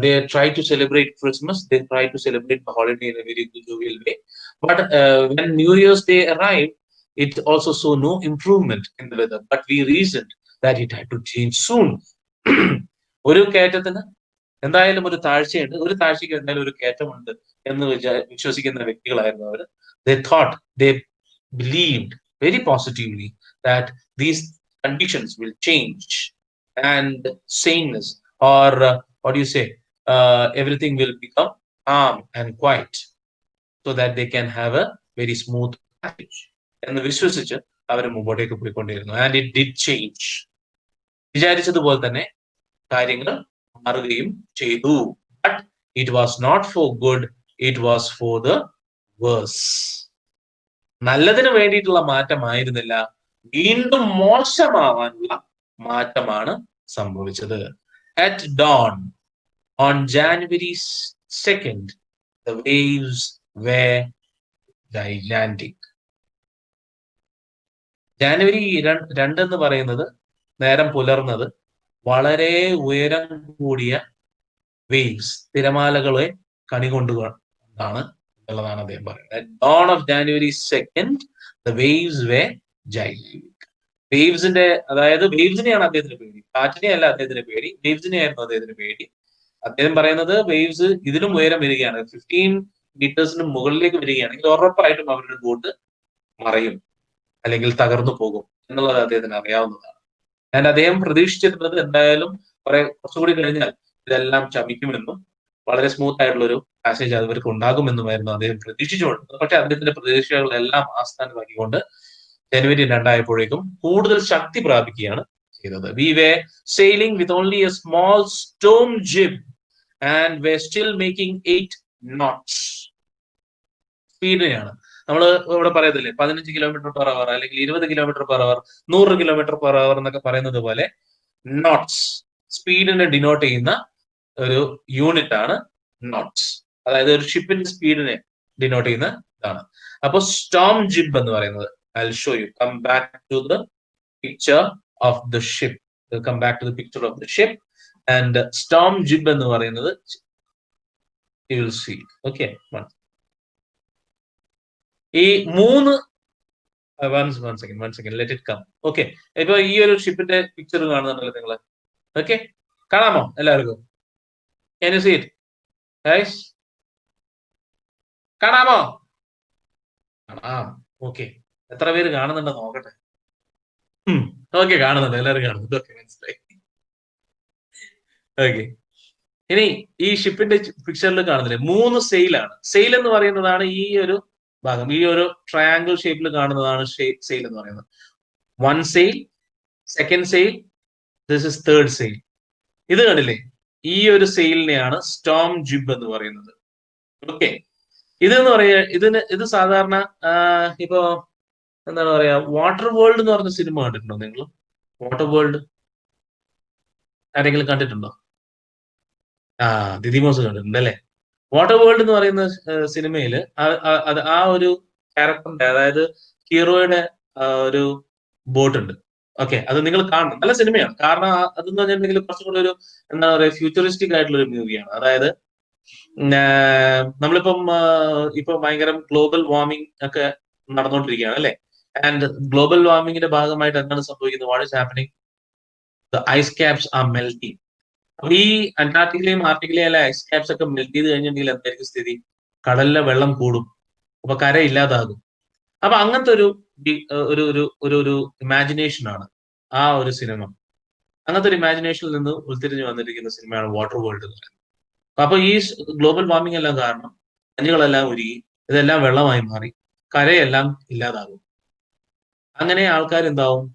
they try to celebrate Christmas, they try to celebrate the holiday in a very jovial way. But when New Year's Day arrived, it also saw no improvement in the weather. But we reasoned that it had to change soon. ഒരു കയറ്റത്തിന് എന്തായാലും ഒരു താഴ്ചയുണ്ട്, ഒരു താഴ്ചയ്ക്ക് എന്തായാലും ഒരു കയറ്റമുണ്ട് എന്ന് വിശ്വസിക്കുന്ന വ്യക്തികളായിരുന്നു അവർ. They thought, they believed very positively that these conditions will change and saneness, or what do you say, everything will become calm and quiet so that they can have a very smooth passage എന്ന് വിശ്വസിച്ച് അവർ മുമ്പോട്ടേക്ക് പോയിക്കൊണ്ടിരുന്നു. And it did change. വിചാരിച്ചതുപോലെ തന്നെ കാര്യങ്ങൾ മാറുകയും ചെയ്തു. But It was not for good, it was for the worse. നല്ലതിന് വേണ്ടിയിട്ടുള്ള മാറ്റമായിരുന്നില്ല, വീണ്ടും മോശമാവാനുള്ള മാറ്റമാണ് സംഭവിച്ചത്. At dawn on January 2nd, the waves were gigantic. January 2 എന്ന് പറയുന്നത് നേരം പുലർന്നത് വളരെ ഉയരം കൂടിയ വേവ്സ്, തിരമാലകളെ കണികൊണ്ടുകൊണ്ടാണ് എന്നുള്ളതാണ് അദ്ദേഹം പറയുന്നത്. Dawn of January 2nd, the waves were gigantic. വേവ്സിന്റെ, അതായത് വേവ്സിനെയാണ് അദ്ദേഹത്തിന് പേടി, കാറ്റിനെ അല്ല അദ്ദേഹത്തിന് പേടി, വേവ്സിനെ ആയിരുന്നു അദ്ദേഹത്തിന് പേടി. അദ്ദേഹം പറയുന്നത് വേവ്സ് ഇതിലും ഉയരം വരികയാണ്, 15 മീറ്റേഴ്സിന് മുകളിലേക്ക് വരികയാണെങ്കിൽ ഉറപ്പായിട്ടും അവരുടെ ബോട്ട് മറയും അല്ലെങ്കിൽ തകർന്നു പോകും എന്നുള്ളത് അദ്ദേഹത്തിന് അറിയാവുന്നതാണ്. ഞാൻ അദ്ദേഹം പ്രതീക്ഷിച്ചിരുന്നത് എന്തായാലും കുറച്ചുകൂടി കഴിഞ്ഞാൽ ഇതെല്ലാം ചമിക്കുമെന്നും വളരെ സ്മൂത്ത് ആയിട്ടുള്ള ഒരു പാസേജ് അവർക്ക് ഉണ്ടാകുമെന്നുമായിരുന്നു അദ്ദേഹം പ്രതീക്ഷിച്ചുകൊണ്ടത്. പക്ഷെ അദ്ദേഹത്തിന്റെ പ്രതീക്ഷകളെല്ലാം ആസ്ഥാനമാക്കിക്കൊണ്ട് ജനുവരി 2 ആയപ്പോഴേക്കും കൂടുതൽ ശക്തി പ്രാപിക്കുകയാണ് ചെയ്തത്. We were sailing with only a small storm jib and were still making 8 knots. സ്പീഡിനെയാണ് നമ്മൾ ഇവിടെ പറയത്തില്ലേ, 15 km/h അല്ലെങ്കിൽ 20 km/h, 100 km/h എന്നൊക്കെ പറയുന്നത് പോലെ നോട്ട്സ്, സ്പീഡിനെ ഡിനോട്ട് ചെയ്യുന്ന ഒരു യൂണിറ്റ് ആണ് നോട്ട്സ്. അതായത് ഒരു ഷിപ്പിന്റെ സ്പീഡിനെ ഡിനോട്ട് ചെയ്യുന്ന ഇതാണ്. അപ്പൊ സ്റ്റോം ജിബ് എന്ന് പറയുന്നത്, I'll show you. Come back to the picture of the ship. Come back to the picture of the ship. And storm jib എന്ന് പറയുന്നത് you will see. Okay. ഈ 3 one second, let it come. Okay. ഇപ്പൊ ഈ ഒരു ഷിപ്പിന്റെ picture കാണുന്നുണ്ടല്ലോ നിങ്ങള്. Okay, കാണാമോ എല്ലാവർക്കും? Can you see it? Guys? കാണാമോ? കാണാം. ഓക്കെ, എത്ര പേര് കാണുന്നുണ്ടോ നോക്കട്ടെ. ഓക്കെ, കാണുന്നുണ്ട്, എല്ലാവരും കാണുന്നുണ്ട്. ഓക്കെ, മനസ്സിലായി. ഓക്കെ, ഇനി ഈ ഷിപ്പിന്റെ പിക്ചറിൽ കാണുന്നില്ലേ, 3 സെയിലാണ്. സെയിൽ എന്ന് പറയുന്നതാണ് ഈ ഒരു ഭാഗം, ഈ ഒരു ട്രയാങ്കിൾ ഷേപ്പിൽ കാണുന്നതാണ് സെയിൽ എന്ന് പറയുന്നത്. 1 sale, 2nd sale, this is 3rd sale. ഇത് കണ്ടില്ലേ, ഈ ഒരു സെയിലിനെയാണ് സ്റ്റോം ജിബ് എന്ന് പറയുന്നത്. ഓക്കെ, ഇതെന്ന് പറയാ, ഇത് സാധാരണ ഇപ്പോ എന്താണ് പറയാ, വാട്ടർ വേൾഡ് എന്ന് പറഞ്ഞ സിനിമ കണ്ടിട്ടുണ്ടോ നിങ്ങൾ? വാട്ടർ വേൾഡ് ആരെങ്കിലും കണ്ടിട്ടുണ്ടോ? ദിദിമോസ് കണ്ടിട്ടുണ്ട് അല്ലെ? വാട്ടർ വേൾഡ് എന്ന് പറയുന്ന സിനിമയിൽ ആ ഒരു ക്യാരക്ടറിന്റെ, അതായത് ഹീറോയുടെ ഒരു ബോട്ട് ഉണ്ട്. ഓക്കെ, അത് നിങ്ങൾ കാണണം, നല്ല സിനിമയാണ്. കാരണം അതെന്ന് പറഞ്ഞിട്ടുണ്ടെങ്കിൽ കുറച്ചും കൂടെ ഒരു എന്താ പറയുക, ഫ്യൂച്ചറിസ്റ്റിക് ആയിട്ടുള്ള ഒരു മൂവിയാണ്. അതായത് നമ്മളിപ്പം ഇപ്പൊ ഭയങ്കര ഗ്ലോബൽ വാർമിംഗ് ഒക്കെ നടന്നുകൊണ്ടിരിക്കുകയാണ് അല്ലെ? ആൻഡ് ഗ്ലോബൽ വാർമിംഗിന്റെ ഭാഗമായിട്ട് എന്താണ് സംഭവിക്കുന്നത്? What is happening? The ice caps are melting. അപ്പൊ ഈ അന്റാർട്ടിക്കയിലെയും ആർട്ടിക്കയിലെയും അല്ലെ ഐസ് ക്യാപ്സ് ഒക്കെ മെൽറ്റ് ചെയ്ത് കഴിഞ്ഞിട്ടുണ്ടെങ്കിൽ എന്തായിരിക്കും സ്ഥിതി? കടലിലെ വെള്ളം കൂടും, അപ്പൊ കര ഇല്ലാതാകും. അപ്പൊ അങ്ങനത്തെ ഒരു ഒരു ഒരു ഒരു ഇമാജിനേഷൻ ആണ് ആ ഒരു സിനിമ. അങ്ങനത്തെ ഒരു ഇമാജിനേഷനിൽ നിന്ന് ഉൾത്തിരിഞ്ഞു വന്നിരിക്കുന്ന സിനിമയാണ് വാട്ടർ വേൾഡ് എന്ന് പറയുന്നത്. അപ്പൊ ഈ ഗ്ലോബൽ വാർമിംഗ് എല്ലാം കാരണം മഞ്ഞുകളെല്ലാം ഉരുകി ഇതെല്ലാം വെള്ളമായി മാറി കരയെല്ലാം ഇല്ലാതാകും. അങ്ങനെ ആൾക്കാർ എന്താവും?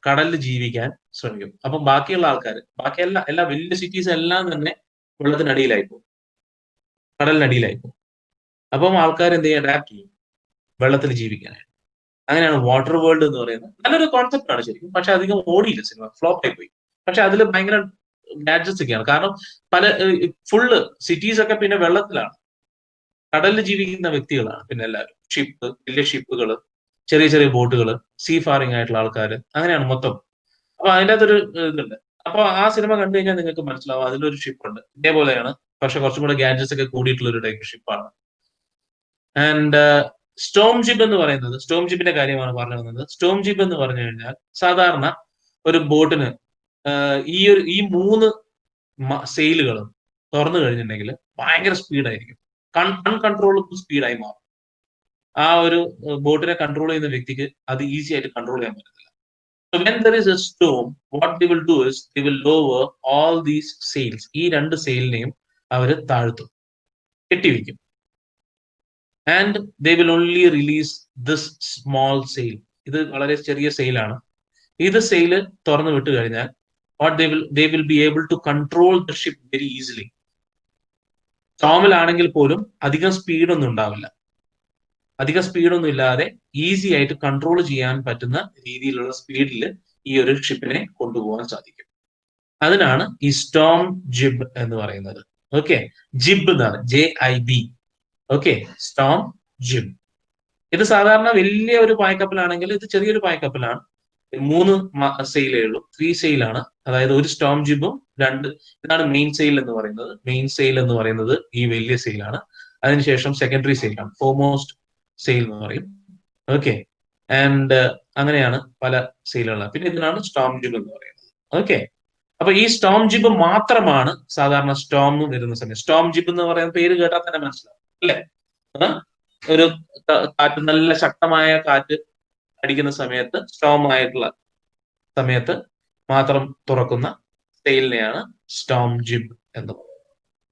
കടലിൽ ജീവിക്കാൻ ശ്രമിക്കും. അപ്പൊ ബാക്കിയുള്ള ആൾക്കാർ, ബാക്കി എല്ലാ വലിയ സിറ്റീസ് എല്ലാം തന്നെ വെള്ളത്തിനടിയിലായി പോകും, കടലിനടിയിലായി പോകും. അപ്പം ആൾക്കാർ എന്ത് ചെയ്യും? അഡാപ്റ്റ് ചെയ്യും വെള്ളത്തിൽ ജീവിക്കാനായിട്ട്. അങ്ങനെയാണ് വാട്ടർ വേൾഡ് എന്ന് പറയുന്നത്. നല്ലൊരു കോൺസെപ്റ്റ് ആണ് ശരിക്കും, പക്ഷെ അധികം ഓടിയില്ല, സിനിമ ഫ്ലോപ്പ് ആയി പോയി. പക്ഷെ അതിൽ ഭയങ്കര ഗാഡ്ജറ്റ്സ് ഒക്കെയാണ്. കാരണം പല ഫുള്ള് സിറ്റീസ് ഒക്കെ പിന്നെ വെള്ളത്തിലാണ്, കടലിൽ ജീവിക്കുന്ന വ്യക്തികളാണ് പിന്നെ എല്ലാവരും. ഷിപ്പ്, വലിയ ഷിപ്പുകൾ, ചെറിയ ചെറിയ ബോട്ടുകൾ, സീ ഫാറിംഗ് ആയിട്ടുള്ള ആൾക്കാർ, അങ്ങനെയാണ് മൊത്തം. അപ്പൊ അതിൻ്റെ അകത്തൊരു ഇതുണ്ട്. അപ്പൊ ആ സിനിമ കണ്ടു കഴിഞ്ഞാൽ നിങ്ങൾക്ക് മനസ്സിലാവും അതിലൊരു ഷിപ്പ് ഉണ്ട് ഇതേപോലെയാണ്, പക്ഷെ കുറച്ചും കൂടെ ഗാഡ്ജറ്റ്സ് ഒക്കെ കൂടിയിട്ടുള്ള ഒരു ടൈപ്പ് ഷിപ്പാണ്. ആൻഡ് സ്റ്റോം ജിബ് എന്ന് പറയുന്നത്, സ്റ്റോം ജിബിന്റെ കാര്യമാണ് പറഞ്ഞു വന്നത്. സ്റ്റോം ജിബ് എന്ന് പറഞ്ഞു കഴിഞ്ഞാൽ സാധാരണ ഒരു ബോട്ടിന് ഈ 3 സെയിലുകളും തുറന്നു കഴിഞ്ഞിട്ടുണ്ടെങ്കിൽ ഭയങ്കര സ്പീഡായിരിക്കും, അൺകൺട്രോളബിൾ സ്പീഡായി മാറും. ആ ഒരു ബോട്ടിനെ കൺട്രോൾ ചെയ്യുന്ന വ്യക്തിക്ക് അത് ഈസി ആയിട്ട് കൺട്രോൾ ചെയ്യാൻ പറ്റത്തില്ല. So when there is a storm, what they will do is they will lower all these sails. ഈ 2 സെയിലിനെയും അവർ താഴ്ത്തും, കെട്ടിവെക്കും. And they will only release this small sail. ഇത് വളരെ ചെറിയ സെയിലാണ്. ഇത് സെയിൽ തുറന്നു വിട്ടു കഴിഞ്ഞാൽ what they will be able to control the ship very easily. സ്റ്റോമിലാണെങ്കിൽ പോലും അധികം സ്പീഡൊന്നും ഉണ്ടാവില്ല. അധികം സ്പീഡൊന്നും ഇല്ലാതെ ഈസി ആയിട്ട് കൺട്രോൾ ചെയ്യാൻ പറ്റുന്ന രീതിയിലുള്ള സ്പീഡിൽ ഈ ഒരു ഷിപ്പിനെ കൊണ്ടുപോകാൻ സാധിക്കും. അതിനാണ് ഈ സ്റ്റോം ജിബ് എന്ന് പറയുന്നത്. ഓക്കെ, ജിബ് എന്നാണ്, JIB. Okay, Storm ജിബ്. ഇത് സാധാരണ വലിയ ഒരു പായ്ക്കപ്പലാണെങ്കിൽ ഇത് ചെറിയൊരു പായ്ക്കപ്പലാണ്. 3 സെയിലേ ഉള്ളൂ, 3 സെയിലാണ്. അതായത് ഒരു സ്റ്റോം ജിബും ഇതാണ് മെയിൻ സെയിൽ എന്ന് പറയുന്നത്. മെയിൻ സെയിൽ എന്ന് പറയുന്നത് ഈ വലിയ സെയിലാണ്. അതിനുശേഷം സെക്കൻഡറി സെയിലാണ്, ഫോർമോസ്റ്റ് സെയിൽ എന്ന് പറയും. ഓക്കെ, ആൻഡ് അങ്ങനെയാണ് പല സെയിലുള്ളത്. പിന്നെ ഇതിനാണ് സ്റ്റോം ജിബ് എന്ന് പറയുന്നത്. ഓക്കെ, അപ്പൊ ഈ സ്റ്റോം ജിബ് മാത്രമാണ് സാധാരണ സ്റ്റോം വരുന്ന സമയം. സ്റ്റോം ജിബ് എന്ന് പറയുന്ന പേര് കേട്ടാൽ തന്നെ മനസ്സിലാവും അല്ലെ? ഒരു കാറ്റ്, നല്ല ശക്തമായ കാറ്റ് അടിക്കുന്ന സമയത്ത്, സ്റ്റോം ആയിട്ടുള്ള സമയത്ത് മാത്രം തുറക്കുന്ന സെയിലിനെയാണ് സ്റ്റോം ജിബ് എന്ന് പറയുന്നത്.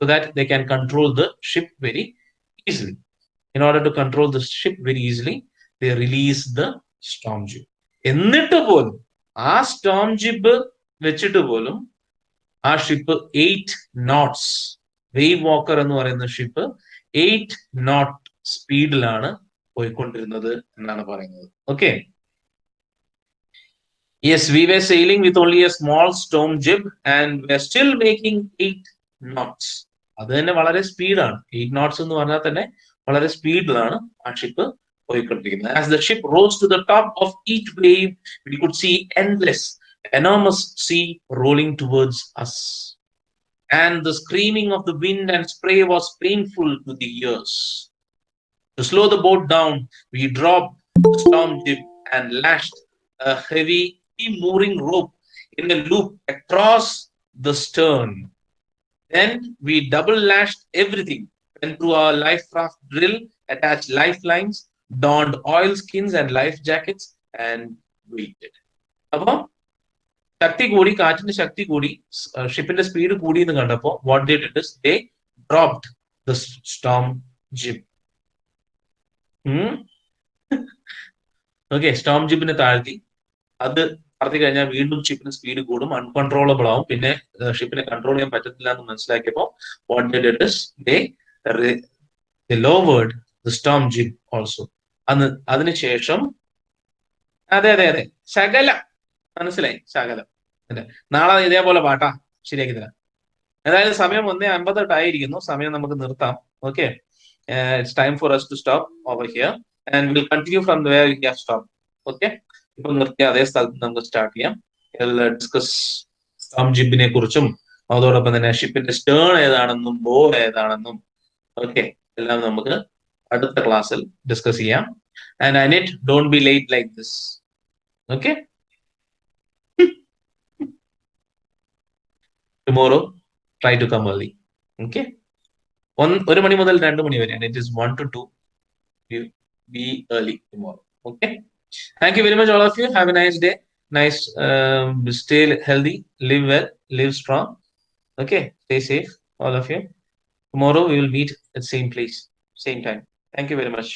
So that they can control the ship very easily. In order to control the ship very easily, they release the storm jib. എന്നിട്ട് പോലും ആ സ്റ്റോം ജിബ് വെച്ചിട്ട് പോലും ആ ഷിപ്പ് 8 knots, വേവ് വാക്കർ എന്ന് പറയുന്ന ഷിപ്പ് 8 knot സ്പീഡിലാണ് പോയിക്കൊണ്ടിരുന്നത് എന്നാണ് പറയുന്നത്. Okay, yes, we were sailing with only a small storm jib and we're still making 8 knots. അത് തന്നെ വളരെ സ്പീഡാണ്. 8 knots എന്ന് പറഞ്ഞാൽ തന്നെ വളരെ സ്പീഡിലാണ് ആ ഷിപ്പ് പോയിക്കൊണ്ടിരിക്കുന്നത്. As the ship rose to the top of each wave, we could see endless, enormous sea rolling towards us. And the screaming of the wind and spray was painful to the ears. To slow the boat down, we dropped the storm jib and lashed a heavy mooring rope in a loop across the stern. Then we double lashed everything, went through our life raft drill, attached lifelines, donned oilskins and life jackets, and waited. അപ്പൊ ശക്തി കൂടി, കാറ്റിന്റെ ശക്തി കൂടി, ഷിപ്പിന്റെ speed കൂടി എന്ന് കണ്ടപ്പോ what they did is they dropped the storm jib. Okay, storm ജിബിനെ താഴ്ത്തി. അത് താഴ്ത്തി കഴിഞ്ഞാൽ വീണ്ടും ഷിപ്പിന് സ്പീഡ് കൂടും, അൺകൺട്രോളബിൾ ആവും. പിന്നെ ഷിപ്പിനെ കൺട്രോൾ ചെയ്യാൻ പറ്റത്തില്ല എന്ന് മനസ്സിലാക്കിയപ്പോ what they did is they lowered the storm jib also. അതിനുശേഷം അതെ, ശകലം, മനസ്സിലായി, ശകലം. അല്ലെ, നാളെ ഇതേപോലെ പാട്ടാ ശരിയാക്കി തരാം. അതായത് സമയം 1:58 ആയിരിക്കുന്നു. സമയം നമുക്ക് നിർത്താം. Okay, it's time for us to stop over here and we'll continue from where we have stopped. Okay, ഇപ്പൊ നിർത്തിയ അതേ സ്ഥലത്ത് നമുക്ക് സ്റ്റാർട്ട് ചെയ്യാം. ഡിസ്കസ് സ്റ്റോം ജിബിനെ കുറിച്ചും അതോടൊപ്പം തന്നെ ഷിപ്പിന്റെ സ്റ്റേൺ ഏതാണെന്നും ബോർ ഏതാണെന്നും ഓക്കെ എല്ലാം നമുക്ക് അടുത്ത ക്ലാസ്സിൽ ഡിസ്കസ് ചെയ്യാം. And Anit, don't be late like this. Okay, tomorrow try to come early. Okay, 1 മണി മുതൽ 2 മണി വരെ. It is 1 to 2. Be early tomorrow. Okay. Thank you very much, all of you. Have a nice day. Nice. Stay healthy. Live well. Live strong. Okay. Stay safe, all of you. Tomorrow we will meet at same place, same time. Thank you very much.